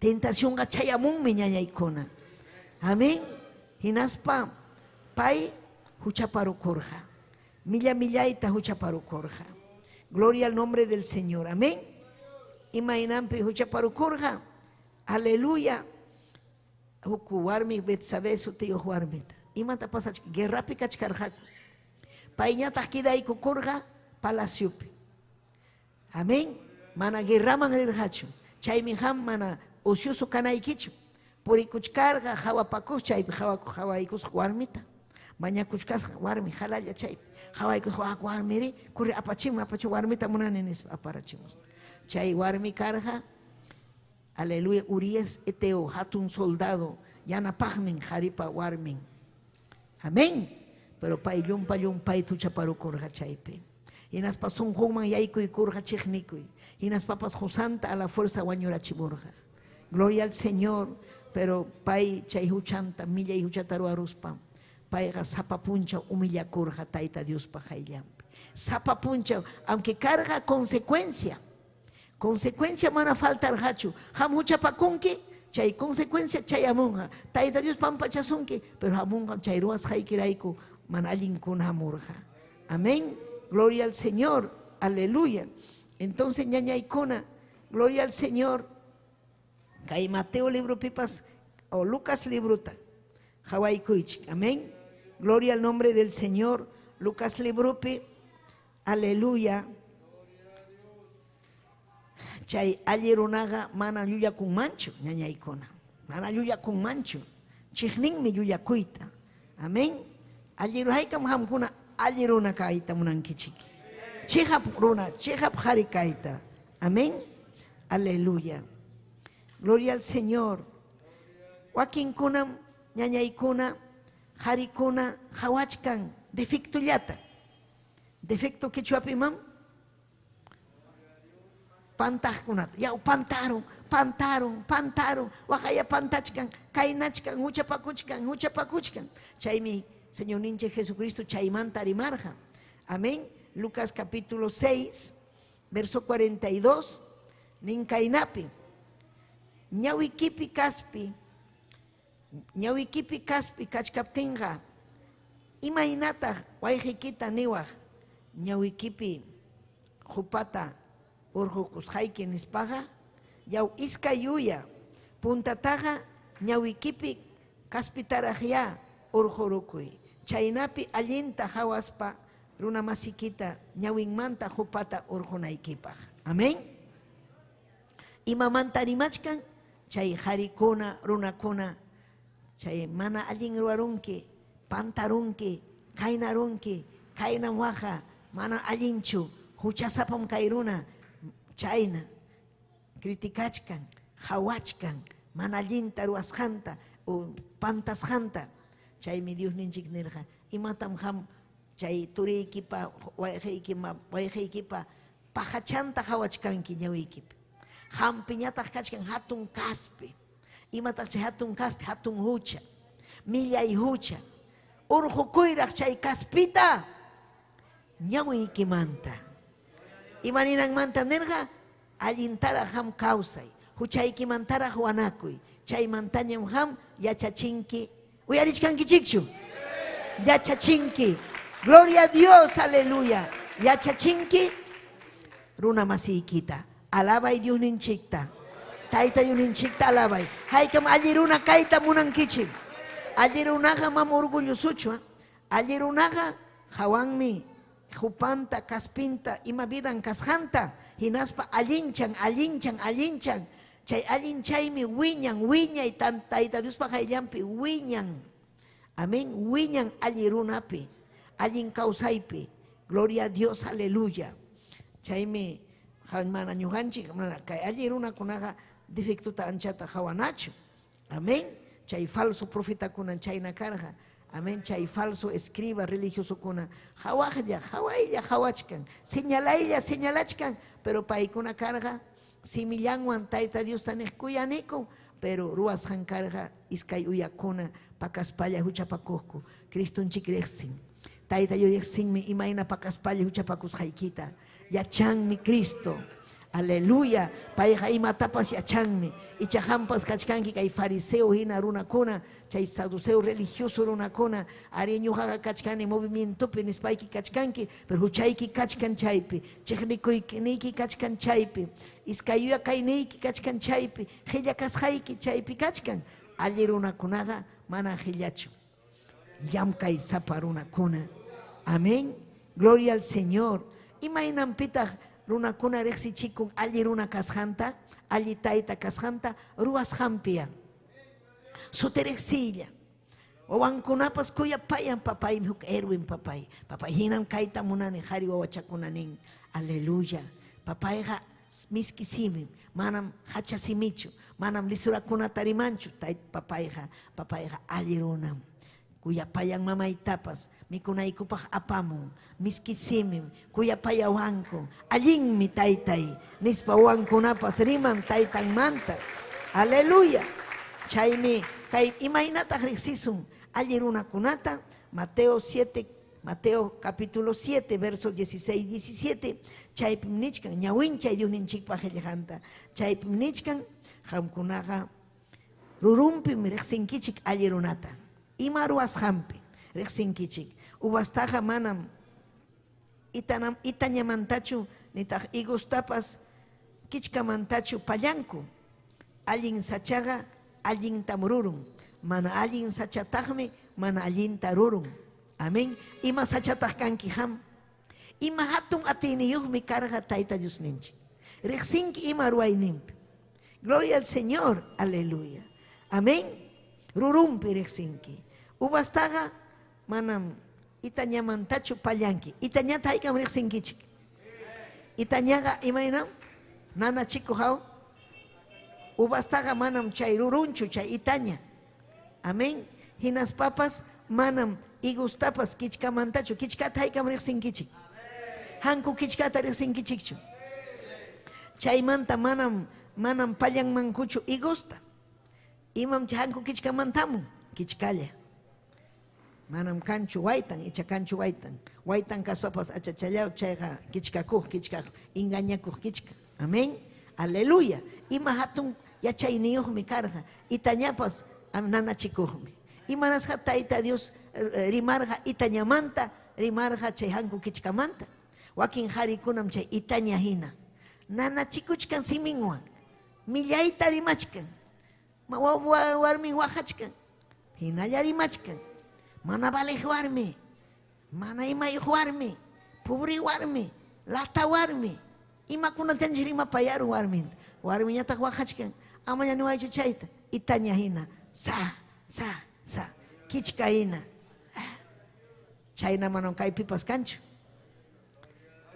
tentaciónqa chayamunmi ñañaykuna, amén, hinaspa pay huchaparukurqa, millayta huchaparukurqa, gloria al nombre del Señor, amén, imaynanpi huchaparukurqa, aleluya, huku warmi Betsabe sutiyuq warmita, imata pasachka guerrapi kachkarqaku, payñataq kidaykukurqa palaciopi, amén, mana guerraman rirqachu, chaymi ham mana ocioso kanaykichu, purikuchkarqa hawapakuq chaypi hawaykusqa warmita, mañakuchkasqa warmi halalla chaypi, hawaykusqa warmiri kuri apachimun warmita munani nispa aparachimus, chay warmi karqa, aleluya, Urias Eteo, hatun soldado, yanapaqnin qharipa warmin, amén, pero pay llumpay tuchaparukurqa chaypi, hinaspa sunqunman yaykuykurqa chiqnikuy, hinaspapas qusanta a la fuerza wañurachimurqa, gloria al Señor, pero pay chay huchanta millay huchata ruaruspa payqa sapapuncha humillakurqa Tayta Diospa hayllampi sapapuncha aunque carga consecuencia mana faltarqachu ham huchapakunki chay consecuencia chay amunqa Tayta Dios pampachasunki pero amunqa chay ruas haykirayku mana allinkuna hamurqa amén gloria al Señor aleluya entonces ñañaykuna gloria al Señor kay Mateo libro pipas o Lucas libruta hawaykuychik amén gloria al nombre del Señor Lucas librupi aleluya chay alli runaqa mana llullakunmanchu ñañaykuna mana llullakunmanchu chiqninmi llullakuyta amén alli haykam hamkuna alli runa kayta munankichiki chiqap runa chiqap qhari kayta amén aleluya gloria al Señor wakinkunam ñañaykuna qharikuna hawachkan defectullata defecto quichuapimam pantaqkunata yaw pantaron waqaya pantachkan kaynachkan huchapakuchkan chaymi Señor ninche Jesucristo chaymanta rimarqa amén Lucas capítulo 6 verso 42 nin kaynapi ñawikipi kaspi kachkaptinqa imaynataq wayqikita niwaq ñawikipi qhupata urqukusqayki nispaqa yaw iskay yuya puntataqa ñawikipi kaspitaraqya urqurukuy chaynapi allinta hawaspa runa masikita ñawinmanta qhupata urqunaykipaq amén imamanta rimachkan chay qharikuna runakuna chay mana allin ruwarunki pantarunki kaynarunki kaynan waqa mana allinchu huchasapam kay runa chayna criticachkan hawachkan mana allinta ruwasqanta o pantasqanta chaymi Dios ninchik nirqa imatam ham chay turiykipa wayqiykipa pahachanta hawachkanki ñawiykipi hampi ñataq kachkan hatun kaspi imataq chay hatun kaspi hatun hucha millay hucha urqukuyraq chay kaspita ñawiykimanta imaninanmanta nirqa allintaraq ham kawsay huchaykimantaraq wanakuy chaymantañam ham yachachinki uyarichkankichikchu yachachinki gloria a Dios aleluya yachachinki runa masiykita alabay Dios ninchikta Tayta Dios ninchikta alabay haykam alli runa kayta munankichik alli runaqa mama orgullosuchu alli runaqa hawanmi hupanta kaspinta ima vidan kasqanta hinaspa allinchan chay allinchaymi wiñay Tayta Diospa hayllampi wiñan amén wiñan alli runapi allin kawsaypi gloria a Dios aleluya chaymi mana ñuqanchik kay alli runakunaqa defectuta anchata hawanachu amén chay falso profetakuna chayna karqa amén chay falso escriba religiosokuna hawaylla hawachkan señalachkan pero paykuna karqa simillanwan Tayta Dios tanik kuyaniku pero ruwasqan karqa iskay uyakuna pakaspalla huchapakuqku Cristonchik riqsin Tayta Dios riqsinmi imayna pakaspalla huchapakusqaykita yachanmi Cristo aleluya payqa imatapas yachanmi icha hampas kachkanki kay fariseo hina runakuna chay saduceo religioso runakuna ari ñuqaqa kachkani movimientopi nispayki kachkanki pero huchayki kachkan chaypi chiqnikuyki kachkan chaypi iskayuya kayniyki kachkan chaypi qilla kasqayki chaypi kachkan alli runakunaqa mana qillachu llamkay sapa runakuna amén gloria al Señor imaynampitaq runakuna riqsichikun alli runa kasqanta alli tayta kasqanta ruwasqanpiya sutiriqsilla wawankunapas kuyapayan papaymi huk erwin papay hinam kayta munani qhari wawachakunan nin aleluya papayqa miskisimim manam hachasimichu manam lisurakunata rimanchu papayqa alli runam kuyapayan mamaytapas mikunaykupaq apamun miskisimim kuyapayawanku allinmi taytay nispa wawankunapas riman taytanmanta aleluya Chaymi, kay imaynata rixisun, alliruna kunata, Mateo capítulo 7, versos 16 y 17, chaypim nichkan, ñawincha Diosninchikpa qillqanta, chaypim nichkan, hamkunaqa rurumpim riqsinkichik allirunata, ima ruwasqanpi riqsinkichik, ubastaqa manam itañamantachu nitaq higustapas kichkamantachu pallanku, allin sachaqa allintam rurun, mana allin sachataqmi mana allinta rurun. Amén. Ima sachataq kanki ham. Ima hatun atiniyuqmi karqa Tayta Diosninchik. Riqsinki ima ruwaynimpi. Gloria al Señor. Aleluya. Amén. Rurumpi riqsinki. Ubastaqa manam itañamantachu pallanki. Itañata haykam riqsinkichik. Itañaqa imaynam nana chico haw. Ubastaqa manam chay rurunchu chay itaña. Amén. Hinas papas manam igustapas kichkamantachu, kichkata haykam riqsinkichik. Hanku kichkata riqsinkichikchu. Chaymanta manam pallanmankuchu igusta. Imam hanku kichkamantamun, kichkalla. Manam kanchu waytan, icha kanchu waytan. Waytan kaspapas achachallaw chayqa kichkakuq, engañakuq kichka. Amén. Aleluya. Ima hatun yachayniyuqmi karqa. Itañapas nanachikuqmi. Imanasqa Tayta Dios rimarqa itañamanta, rimarqa chay hanku kichkamanta. Wakin qharikunam chay itaña hina. Nanachikuchkan siminwan. Millayta rimachkan. Warmin waqachkan. Hinalla rimachkan. Mana baleq warmi. Mana imayuq warmi. Pobri warmi. Lata warmi. Imakunatanchik rimapayaru warminta. Warmiñataq waqachkan. Amaña niwaychu chayta. Itaña hina. Sa. Kichka hina. Chayna manam kaypipas kanchu.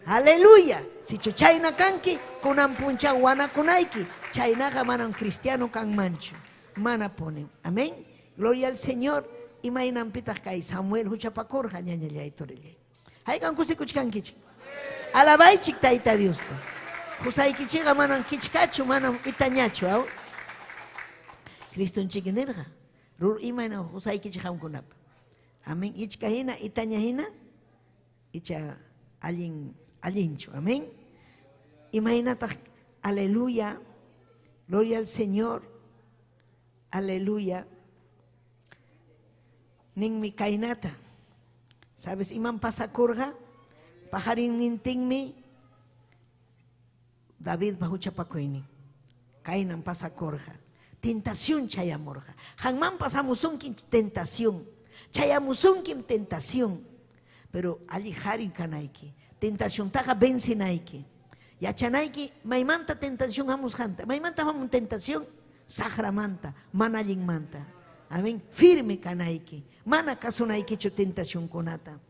Aleluya. Si chayna kanki, kunan puncha wanakunayki. Chaynaqa manam cristiano kanmanchu. Mana ponen. Amén. Gloria al Señor. Imaynanpitaq kay Samuel huchapakurqa ñañallay turillay. Haykan kusikuchkankichik. Alabaychik Tayta Diosta. Qusaykichiqa manam kichkachu, manam itañachu. Cristonchik nirqa. Rur imana qusaykichik hamkunapa. Amén. Ichka hina, itaña hina, icha allinchu. Amén. Imaynataq, aleluya. Gloria al Señor. Aleluya. Ninmi kainata. ¿Sabes? Iman pasakurqa, pajarin nintinmi, David bahuchapakuynin. Kainan pasakurqa. Tentación chayamurqa. Hanman pasamusunkim tentación. Chayamusunkim tentación. Pero alli harin kanayki. Tentación taqa vencinayki. Yachanayki maymanta tentación hamusqanta. Maymanta hamun tentación saqramanta, mana allinmanta. Amén. Firme kanayki. Mana kasunaykichu tentación kunata.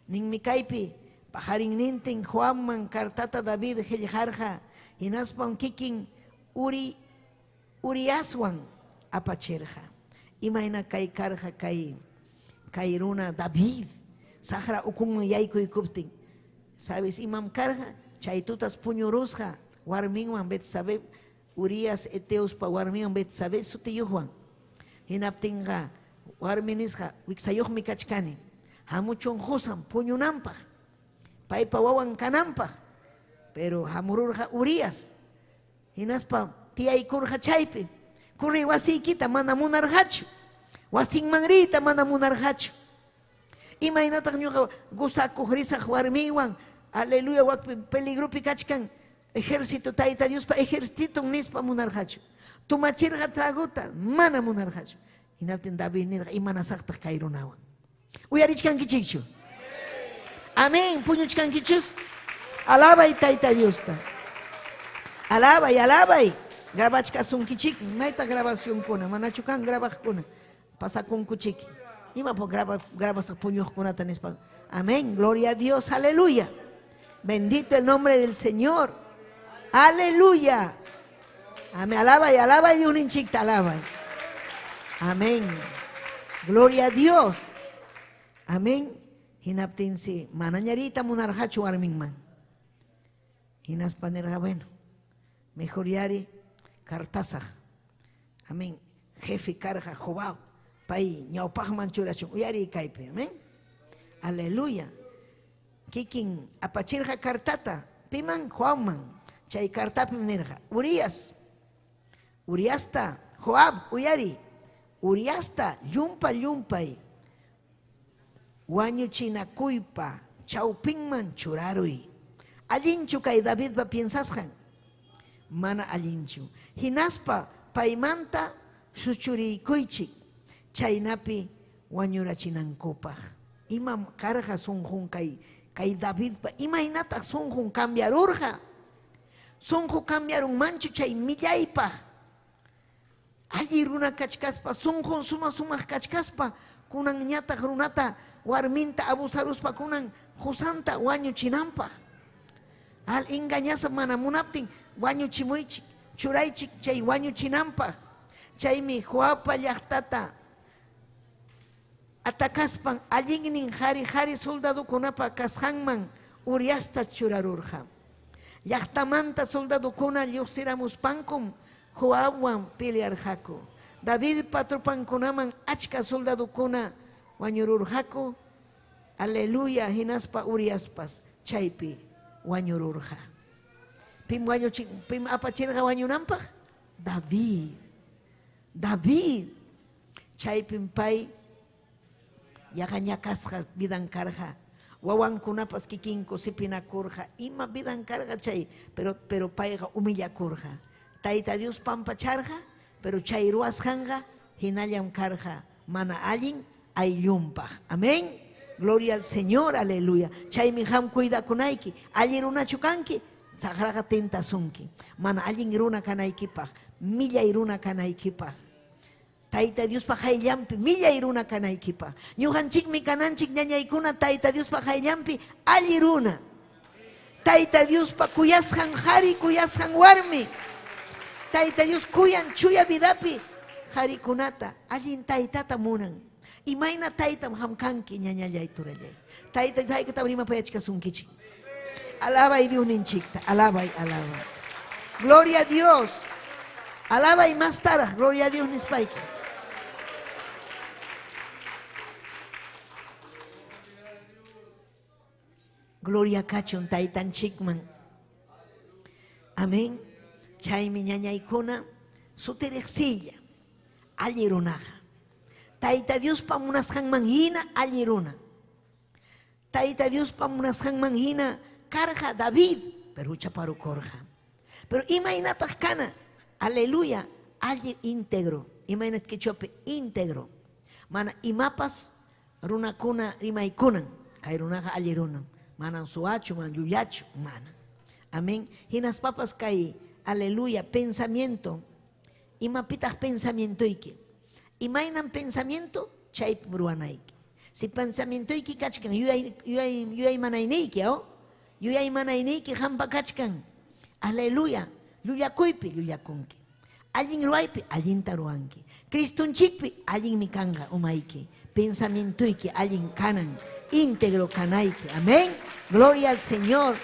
Ninmi kaypi pajarin nintin Juanman kartata David qillqarqa. Hinaspan kikin Uriaswan apachirqa. Imayna kay karqa kay runa David. Saqra ukunman yaykuykuptin. ¿Sabes? Imam karqa chaytutas puñurusqa. Warminwan Betsabe. Urias Eteuspa warminwan Betsabe sutiyuqwan. Hinaptinqa warminisqa wiksayuqmi kachkani. Hamuchun husan puñunampaq. Paypa wawan kananpaq. Pero hamururqa Urias. Hinaspa tiyaykurqa chaypi. Kurri wasiykita mana munarqachu. Wasinman riyta mana munarqachu. Imaynataq ñuqa gusakuq risaq warminwan. Aleluya, wakpi peligrupi kachkan. Ejército Tayta Diospa ejército nispa munarqachu. Tumachirqa traguta mana munarqachu. Hinaptin David nirqa imanasaqtaq kay runawan. Uyarichkankichikchu. Amén. Puñuchkankichus. Alabay Tayta Diosta. Alabay. Grabachkasunkichik. Mayta grabación kuna. Manachukan grabaj kuna. Pasakunkuchik. Ima po grabasaq puñuq kunata nispa. Amén. Gloria a Dios. Aleluya. Bendito el nombre del Señor. Aleluya. Amén. Alabay de un hinchicta. Alabay. Amén. Gloria a Dios. Amén. Hinaptinsi. Manañarita munarhachu warminman. Hinaspanerga bueno. Mejor yari kartasaj. Amén. jefe karja Jobab pay ñawpaqman churachun uyari kaypi, amén. Aleluya. Kikin apachirja kartata piman Joabman chay kartapi nirja Uriasta Joab uyari Uriasta llumpay wañuchinakuypa chawpinman churaruy. Allinchu kay Davidpa piensasjan mana allinchu. Hinaspa paymanta suchurikuychik chaynapi wañurachinankupaj. Ima karja sunjun kay Davidpa imaynataq sunjun cambiarurja. Sunju cambiarun manchu chay millaypaj. Alli runa kachkaspa sunjun sumaq kachkaspa kunan ñataq runata warminta abusaruspa kunan husanta wañuchinanpaq. Al engañasa mana munaptin wañuchimuychik churaychik chay wañuchinanpaq. Chaymi Joabpa llaqtata atakaspan allinnin hari soldadukunapa kasqanman Uriasta churarurja. Llaqtamanta soldadukuna lluqsiramuspankum Joabwan pelearjaku. Davidpa trupankunaman achka soldadukuna wañururjaku. Aleluya, hinaspa Uriaspas chaypi wañururja. Pim apachirja wañunanpaq David chaypim pay ñakasqa vidan karja. Wawankunapas kikinku sipinakurja ima vidan karja chay pero payqa humillakurja. Tayta Dios pampacharja pero chay ruwasqanqa hinallam karja mana allin ayllumpaq. Amén. Gloria al Señor, aleluya. Chaymi ham cuidakunayki. Alli runachu kanki, saqraqa tentasunki. Mana allin runa kanaykipaq, millay runa kanaykipaq. Tayta Diospaq hayllampi millay runa kanaykipaq. Ñuqanchikmi kananchik ñañaykuna Tayta Diospaq hayllampi alli runa. Tayta Diospa kuyasqan qhari, kuyasqan warmi. Tayta Dios kuyan chuya vidapi qharikunata allin taytata munan. Imayna taytam hamkanki ñañallay turallay. Tayta haykata rimapayachkasunkichik. Alabay Dios ninchikta, alabay. Gloria a Dios. Alabay más tarde, gloria a Dios nispayki. Gloria kachun taytanchikman. Amén. Chaymi ñañaykuna suteriqsilla alli runaqa. Tayta Diospa munasqanman hina alli runa. Tayta Diospa munasqanman hina karja David, pero chaparukorja. Pero imaynataq kana, aleluya, alli íntegro. Imaynat kichope íntegro. Mana imapas runakuna rimaykunan, kay runaqa alli runa. Manan suachu, man llullachu, mana. Amén. Hinas papas kay, aleluya, pensamiento. Imapitaq pensamientoyki. Imainan pensamiento, chay bruanaiki. Si pensamientoyki kachkan, yuyay manayniki, yuyay manayniki hampa kachkan. Aleluya, llullakuypi llullakunki. Allin ruaypi, allinta ruanki. Cristunchikpi, allin mi kanga umayki. Pensamientoyki, allin kanan, íntegro kanayki. Amén. Gloria al Señor.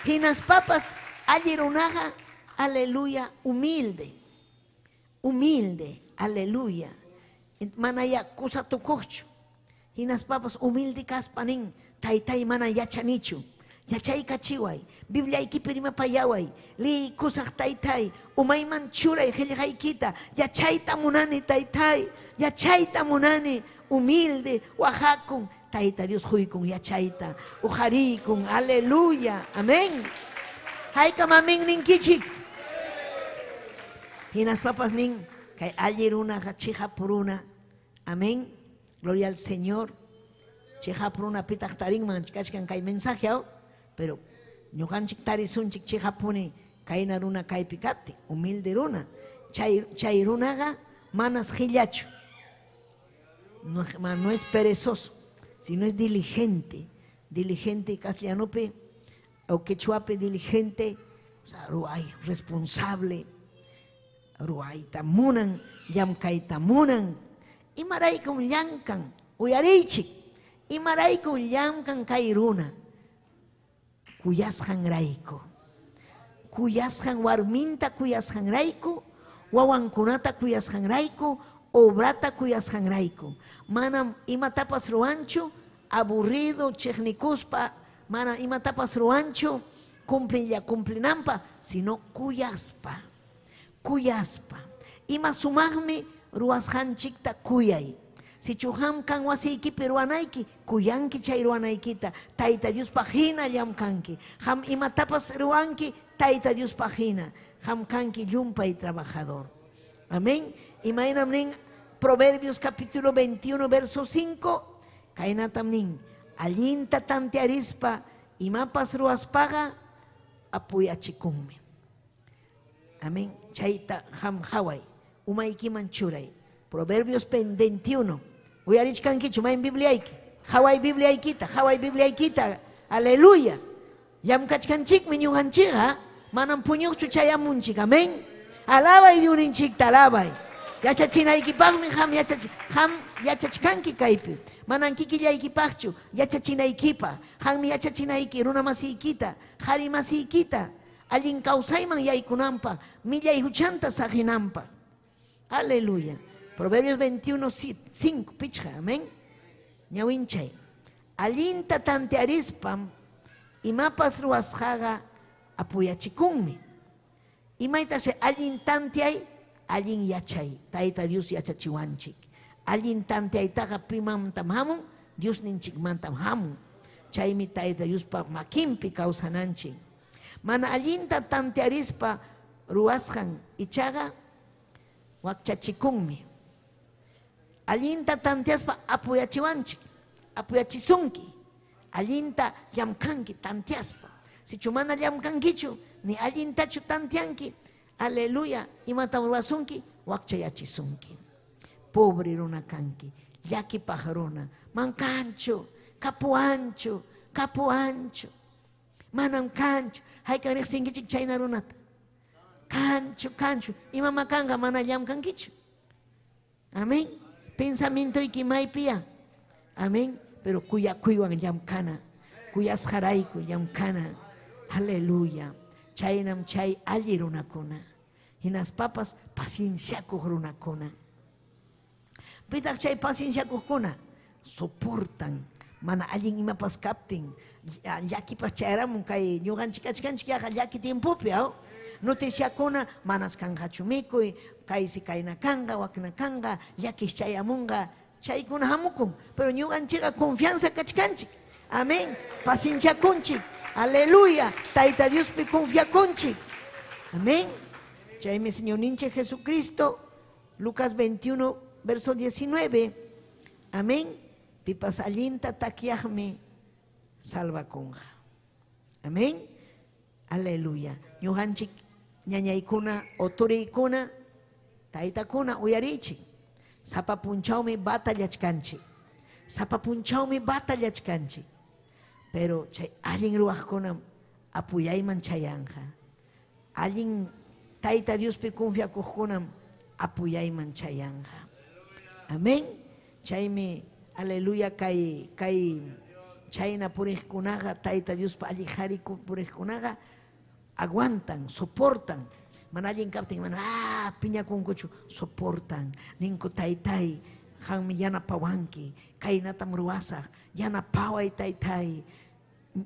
Hinas papas, allirunaja, aleluya, humilde. Humilde, aleluya. Manaya kusatukuchu. Hinas papas humilde kaspanin. Taytay mana yachanichu. Yachay kachiway. Biblia ikipirima payaway. Li kusaq taytay. Umayman churay qillqaykita. Yachayta munani taytay. Yachayta munani. Humilde, wahakun. Tayta Dios huykun yachayta. Ujarikun, aleluya. Amén. Haykam amén ninkichik. Hinas papas nin. Kay alli runaqa chihapuruna. Amén. Gloria al Señor. Chihapuruna pitaq tarinman kachkan kay mensaje, pero ñuqanchik tarisunchik chihapuni kayna runa kaypi kapti, humilde runa. Chay runaqa manas qillachu. No es perezoso, sino es diligente. Diligente castellanope o quechuape diligente, o sea, ruay, responsable. Ruayta munan, llamkayta munan. Imaraykum llamkan, uyarichik. Imaraykum llamkan kay runa. Kuyasqan rayku. Kuyasqan warminta kuyasqan rayku. wawankunata kuyasqanrayku, obrata kuyasqanrayku. Manam imatapas ruanchu, aburrido, chiqnikuspa, mana imatapas ruanchu, cumplinampa, sino kuyaspa. Ima sumaqmi ruwasqanchikta kuyay. Si chuham kan wasiykipi ruwanayki, kuyanki chay ruwanaykita, Tayta Diospaq hinallam kanki. Ham imatapas ruwanki, Tayta Diospaq hina. Ham kanki llumpay trabajador. Amén. Imaynam nin Proverbios capítulo 21 verso 5, kaynatam nin, allinta tantiarispa imapas ruwaspaqa apuyachikunmi. Amén. Chayta ham haway, umaykiman churay. Proverbios 21. Uyarichkankichu, mayn Bibliayki. Haway Bibliaykita. Aleluya. Llamkachkanchikmi ñuqanchikqa, manam puñuqchu chayamunchik. Amén. Alabay Diosninchikta, alabay. Yachachinaykipaqmi ham yachachkanki kaypi. Manan kikillaykipaqchu yachachinaykipaq. Hammi yachachinayki runa masiykita, qhari masiykita, allin kawsayman yaykunanpaq, millay huchanta saqinanpaq. Aleluya. Proverbios 21, 5, pichqa, amén. Ñawinchay. Allinta tantiarispam, imapas ruwasqaqa apuyachikunmi. Imaytaqsi allin tantiay, allin yachay. Tayta Dios yachachiwanchik. Allin tantiaytaqa pimantam hamun, Dios ninchikmantam hamun. Chaymi Tayta Diospa makinpi kawsananchik. Mana allinta tantiarispa ruwasqan ichaqa wakchachikunmi. Allinta tantiaspa apuyachiwanchik, apuyachisunki. Allinta llamkanki tantiaspa. Si chumana llamkankichu, ni allintachu tantianki, aleluya, imatam ruwasunki, wakchayachisunki. Pobre runa kanki, llakipaq runa, mankanchu, kapuanchu, manam kanchu, haykan riqsinkichik chayna runata. Kanchu, imama kanqa mana llamkankichu. Amén. Pensamiento maypiya. Amén. Pero kuyakuywan llamkana, kuyasqarayku llamkana. Aleluya. Chaynam chay alli runakuna. Hinaspapas pacienciakuq runakuna. Pitaq chay pacienciakuqkuna soportan. Mana allin imapas kaptin, llakipas chayaramun kay ñuqanchik achkanchik yaqa llaki tiempopi, noticiakuna manas kanqachu mikuy, kaysi kayna kanqa, wakna kanqa, llakis chayamunqa, chaykuna hamukun, pero ñuqanchikqa confianza kachkanchik. Amén. Pacienciakunchik. Aleluya. Tayta Diospi confiakunchik. Amén. Chaymi Señor ninche Jesucristo, Lucas 21, verso 19. Amén. Pipas allinta takiaqmi salvakunqa. Amén. Aleluya. Ñuqanchik ñañaykuna, oturiykuna, taytakuna uyarichik. Sapa punchawmi batallachkanchik. Pero chay allin ruwaqkunam apuyayman chayanqa. Allin Tayta Diospi confiakuqkunam apuyayman chayanqa. Amén. Chaymi aleluya kay chayna puriqkunaqa, Tayta Diospa alli qhariku puriqkunaqa aguantan, soportan. Mana allin kaptin mana piñakunkuchu, soportan. Ninku taytay, hanmi yanapawanki, kaynatam ruwasaq, yanapaway taytay.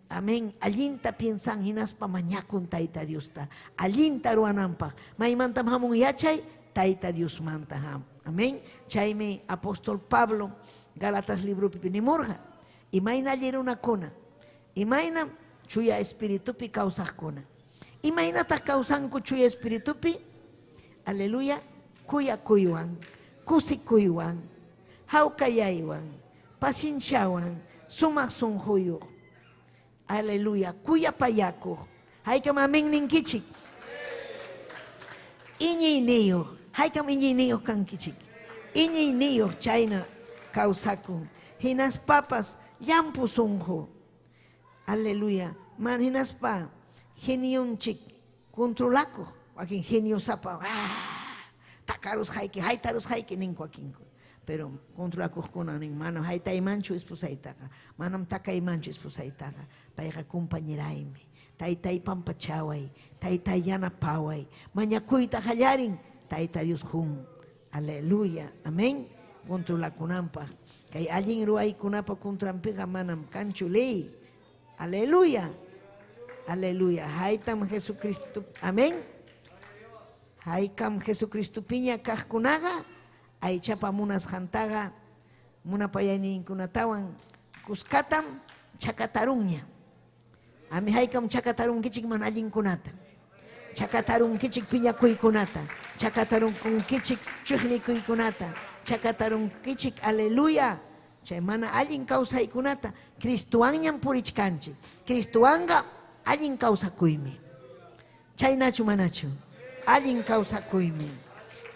Amén. Allinta piensan hinaspa mañakun Tayta Diosta. Allinta ruwananpaq. Maymantam hamun yachay, Tayta Dios manta ham. Amén. Chaymi apóstol Pablo Galatas libro pipinimurqa. Imayna allirunakuna. Imayna chuya espiritupi kawsaqkuna. Imaynataq kawsanku chuya espiritupi. Aleluya. Kuyakuywan, kusikuywan, hawkayaywan, pacienciawan, sumaq sunquyuq. Aleluya. Kuyapayakuq. Haykam amén ninkichik. Iñiyniyuq. Haykam iñiyniyuq kankichik. Iñiyniyuq chayna kawsakun. Hinaspapas llampu sunqu. Aleluya. Man hinaspa geniunchik controlakuq. Wakin genio sapa. Takarus hayki, haytarus hayki ninku wakinku. Pero controlakuqkuna nin manam haytaymanchu ispusaytaqa. Manam takaymanchu ispusaytaqa. Payqa compañeraymi. Taytay pampachaway. Taytay yanapaway. Mañakuyta hallarin. Taita Dios jun. Aleluya. Amén. Punto la kunampa. Kay alguien ruay kunapa kuntrampiga manam kanchulei. Aleluya. Aleluya. Haitam Jesucristo. Amén. Haikam Jesucristo piña kajkunaga. Ay chapamunas jantaga. Muna payani kunatawan. Kuskatam chakatarunya. Ami haikam chakatarun kichik man alguien kunata. Chakatarun kichik piña kuy kunata. Chakatarun kun kichik chuhni kuy kunata. Chakatarun kichik aleluya. Chay mana alguien causa ikunata. Cristuanyan purichkanchi. Cristuanga alguien causa kuymi. Chay nachu manachu. Alguien causa kuymi.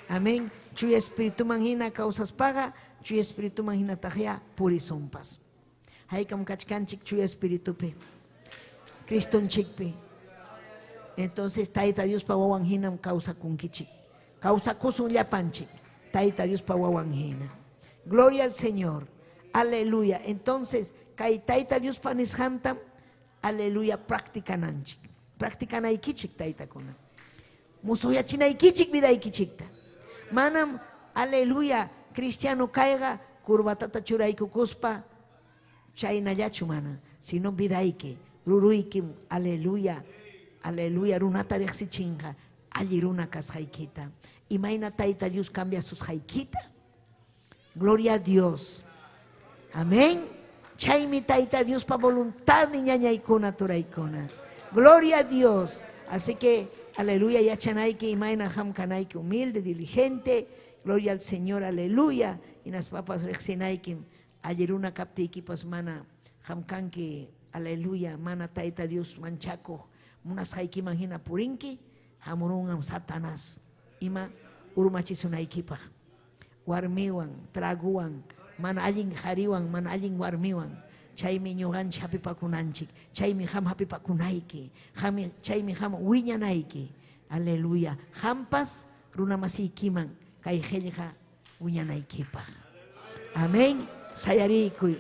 Amén. Chuy espíritu manhina causas paga. Chuy espíritu manhina tajea purisumpas. Haikam kachkanchik chuy espíritu pe. Criston chikpe. Entonces taita Dios pa wawanhinam causa kunkichik. Causa kusun llapanchik. Taita Dios pa wawanhina. Gloria al Señor. Aleluya. Entonces, kay taita Dios pa nishantam. Aleluya. Practicananchik. Practicanaykichik taita kuna. Musuyachinaykichik vidaykichikta. Manam, aleluya. Cristiano caiga. Kurbatata churaykukuspa. Chaynayachu mana. Sino vidayki. Ruruykim. Aleluya. Aleluya, runata rexichinja, alliruna kas jaikita. Imaina taita Dios cambia sus jaikita. Gloria a Dios. Amén. Chaimi taita Dios pa voluntad ni ñañaikuna turaikuna. Gloria a Dios. Así que, aleluya, ya chanaike imaina ham kanaike humilde, diligente. Gloria al Señor, aleluya. Y nas papas rexinaikim, alliruna kaptiki pas mana ham kanki, aleluya, mana taita Dios manchaco. Munas haiki manhina purinki, hamurungam Satanás. Ima urmachisunaikipa. Warmiwan, traguan, man allin hariwan, man allin warmiwan. Chaymi ñugan hapipakunanchik. Chaymi ham hapipakunaiki. Chaymi ham wiñanaiki. Aleluya. Hampas runamasikiman. Kay helja wiñanaikipa. Amén. Sayarikuy.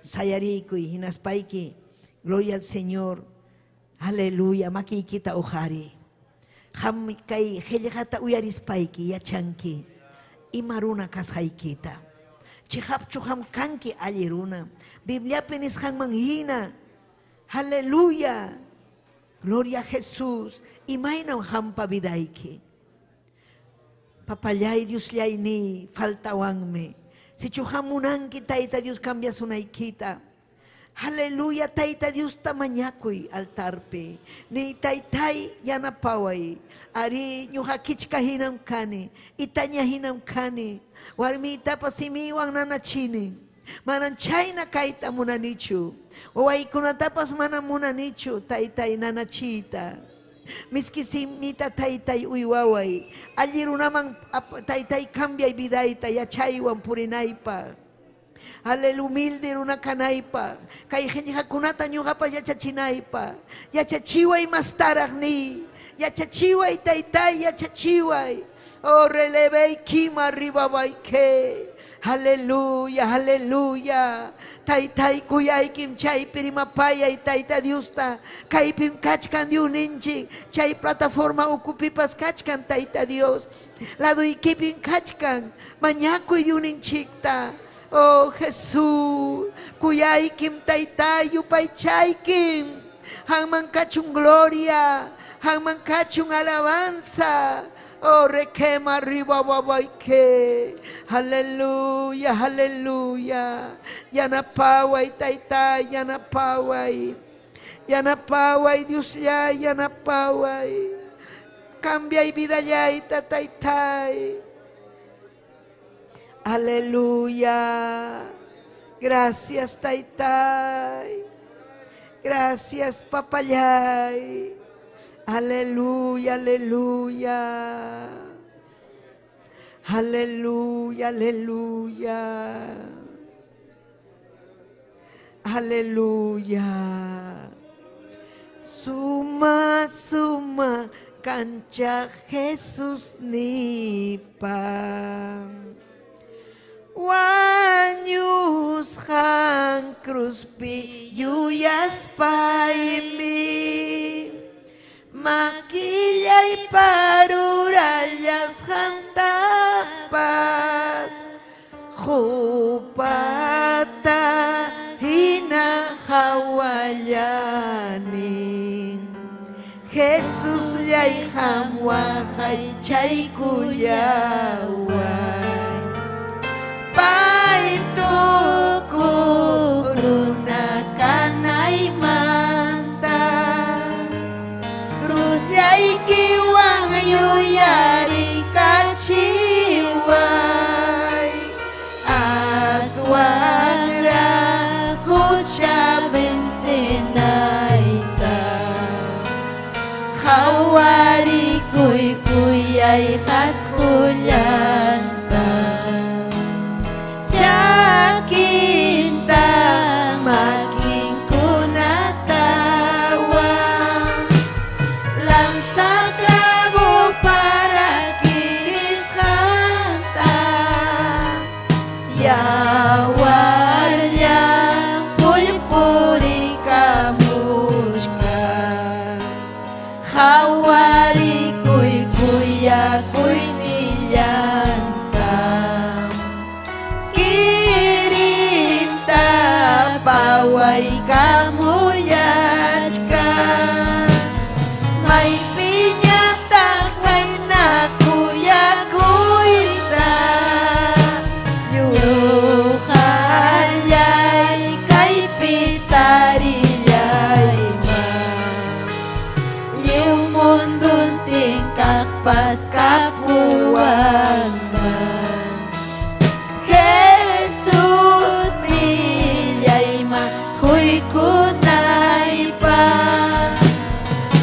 Sayarikuy. Hinaspaiki. Gloria al Señor. Aleluya. Makikita ojari. Ham kay helijata uyarispaiki yachanki. Imaruna kashaikita. Chihapchu ham kanki aliruna. Biblia penis ham manghina. Aleluya. Gloria a Jesús. Imaina ham pavidaiki. Papayay Dios yaini faltawangme. Si chuhamunanki taita Dios cambia sunaikita. Aleluya, taita Dios tamañakuy altarpe. Ni taitai yanapaway. Ari nyuhakichka hinam kani. Itanya hinam kani. Warmita pasimiwang nanachini. Manan chayna kaita munanichu. Oway kunatapas manan munanichu. Taitai nanachita. Miski simita taitai uywaway. Allirunamang taitai cambia y vidaita. Yachaywan purinaipa. Aleluya, humilde una canaipa. Kay kunata ñugapa yachachinaipa. Yachachiway mastaragni. Yachachiway taitai yachachiway. Oh, relevei kima ribabay ke. Aleluya, aleluya. Taitai kuyay kim chay pirimapaya y taita diusta. Kay pim kachkan diuninchi. Chay plataforma ukupipas kachkan taita Dios. Lado ikipim kachkan. Mañakuy diuninchikta. Oh Jesús, kuyaykim taytay yupaychaykim, hangman kachung gloria, hangman kachung alabanza. Oh requema arriba babayke, aleluya, aleluya. Yanapaway taytay, yanapaway, yanapaway Dios ya, yanapaway. Cambia y vida ya taytay. Aleluya. Gracias, Taitai. Gracias, Papayay. Aleluya, aleluya. Aleluya, aleluya. Aleluya. Suma, suma, cancha Jesús nipa. Wanyus hang cruz pi yuyas paimi maquilla y parurallas jantapas, jupata hina hawayani. Jesús yay hamwajay chay kuyaway, paituku runa kanay manta, cruz yay kiwang yuyari kachiway, aswara hucha bensenaita, hawari kuy kuyay kaskulyanta, chakinta making kunatawa, langsa klabo para kirishanta, yawarya pulpuri kamushka, hawari kuy kuya kuy niyanta, kirinta paway kamuyachka, may piñata may nakuyakuyta, yuhanyay kay pitariyay ma, yung mundong tingkak pas kapuan man. Jesus niyay ma huy kunay pa,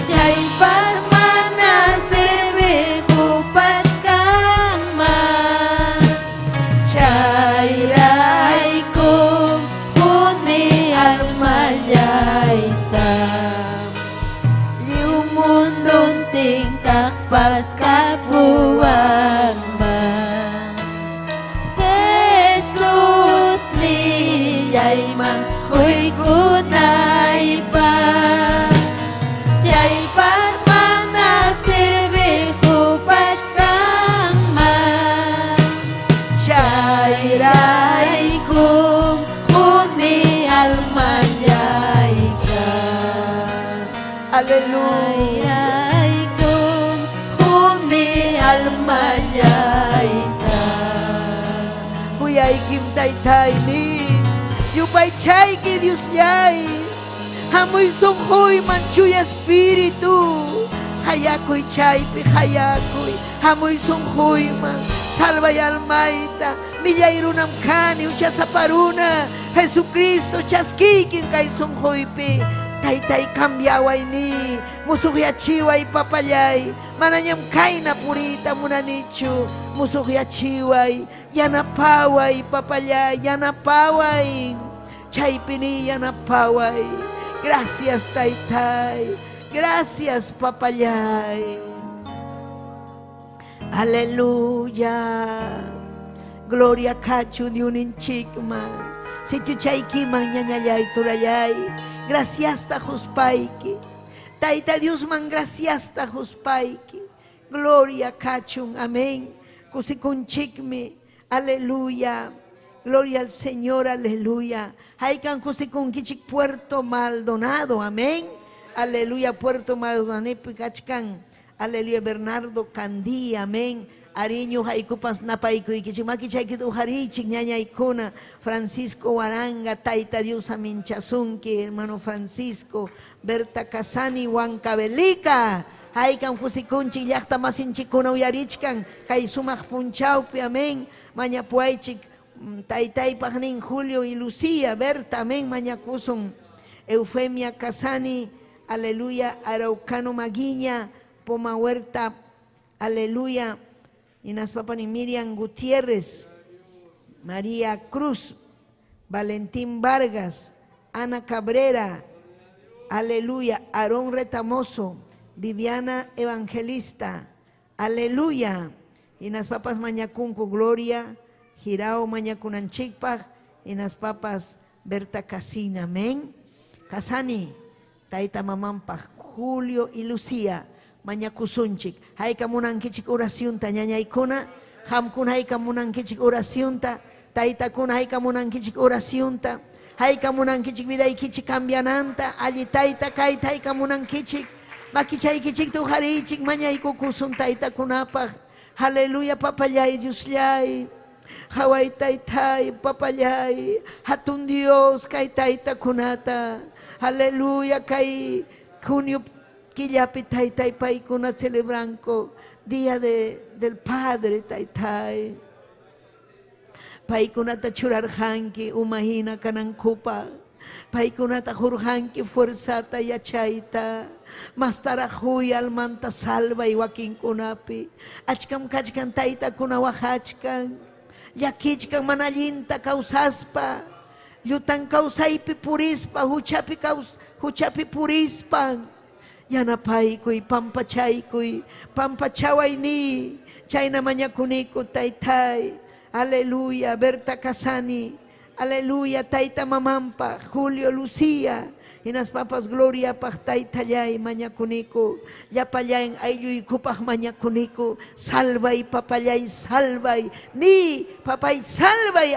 chay pas mana serbe hupas kama, chay ray kung huni almayay ta, yung mundong tingkak pas kapuan man. Jesus niyay mang huy kunay pa, chay pas mana serbe hupas kama, chay ray kung huni almayay ka. Aleluya. Ay kung huni almayay ka. Kuyay kim tay tay ni yupay chay ki Dios yay, hamoy songhoy manchuy espiritu, hayakoy chay pi hayakoy, hamoy songhoy man salvay almayta, millay runam kani ucha saparuna, Jesucristo chaskikin kay songhoy pi, tay kambiaway ni, musukyachiway papayay, mananyam kay na purita munanichu, musukyachiway, yanapaway papayay, yanapaway, chay pini yanapaway. Gracias taytay, gracias papayay. Aleluya. Gloria kachu di unin chikman. Si tu chay kimang nyanyayay turayay. Gracias ta huspayki. Tayta Dios man gracias ta huspayki. Gloria kachun. Amén. Kusikun chikmi. Aleluya. Gloria al Señor. Aleluya. Haikan kusikun kichik Puerto Maldonado. Amén. Aleluya. Puerto Maldonado. Pikachkan. Aleluya. Bernardo Candí. Amén. Ariño haikupas napaiku ikichimaki chaykit uharichik ñañaykuna Francisco Waranga Tayta Dios aminchasunki hermano Francisco Berta Casani Huancavelica haykan kusikunchik llaqta masinchikkuna uyarichkan kay sumaq punchawpi amén mañapuaychik taytaypaq nin Julio y Lucía Berta amén mañakusun Eufemia Casani aleluya Araucano Maguiña Poma Huerta aleluya Inas Papani Miriam Gutiérrez, María Cruz, Valentín Vargas, Ana Cabrera, aleluya, Aarón Retamoso, Viviana Evangelista, aleluya, Inas Papas Mañacunco Gloria, Girao Mañacunanchikpaj, Inas Papas Berta Casina, amén. Casani, Taita Mamampaj, Julio y Lucía. mañakusunchik. Hayka munankichik oracionta ñañaykuna. Hamkuna hayka munankichik oracionta. Taytakuna hayka munankichik oracionta. Hayka munankichik vidaykichik cambiananta. Alli tayta kayta hayka munankichik. Makichaykichik tuharichik mañaykukusun taytakunapaj. Aleluya papallay Diosllay. Haway taytay papallay. Hatun Dios kay taytakunata. Aleluya kay junio killapi taytay paykuna celebranco Día del Padre taytay. Paykunata churarjanki umahina kanankupa. Paykunata jurjanki fuerzata yachayta. Mastarajuy almanta salva y wakinkunapi. Achkam kachkan taytakuna wajachkan. Yakichkan manallinta kausaspa. Llutan kausaypi purispa. Huchapi purispan. Yanapaykuy pampachaykuy. Pampachawayni. Chayna mañakuniku taytay. Aleluya, Berta Casani, aleluya, Taita Mamampa, Julio Lucía, y las papas Gloria Pachtaita Yay, Mañacunico, Yapayain Ayuy Kupaj Mañacunico, salva y papayay, salva y ni papay, salva y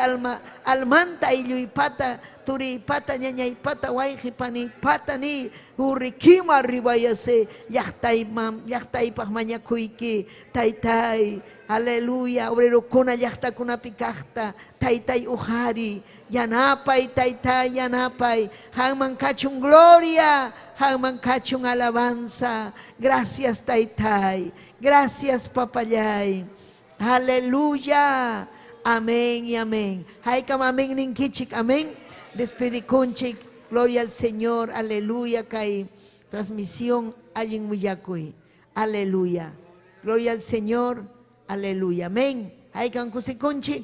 almanta y pata, turi pata ñaña y pata guayjipani, pata ni, urikima ribayase, yachtay paj Mañacuiki, taitai. Aleluya, obrero kuna yachta kuna pikachta, taitai uhari, yanapay, taitai, yanapay, hangman kachung gloria, hangman kachung alabanza, gracias taitai, gracias papayay, aleluya, amén y amén, haykam amén ninkichik, amén, despedikunchik, gloria al Señor, aleluya, kay transmisión allin muyakuy, aleluya, gloria al Señor. Aleluya, amén. Hay que amén.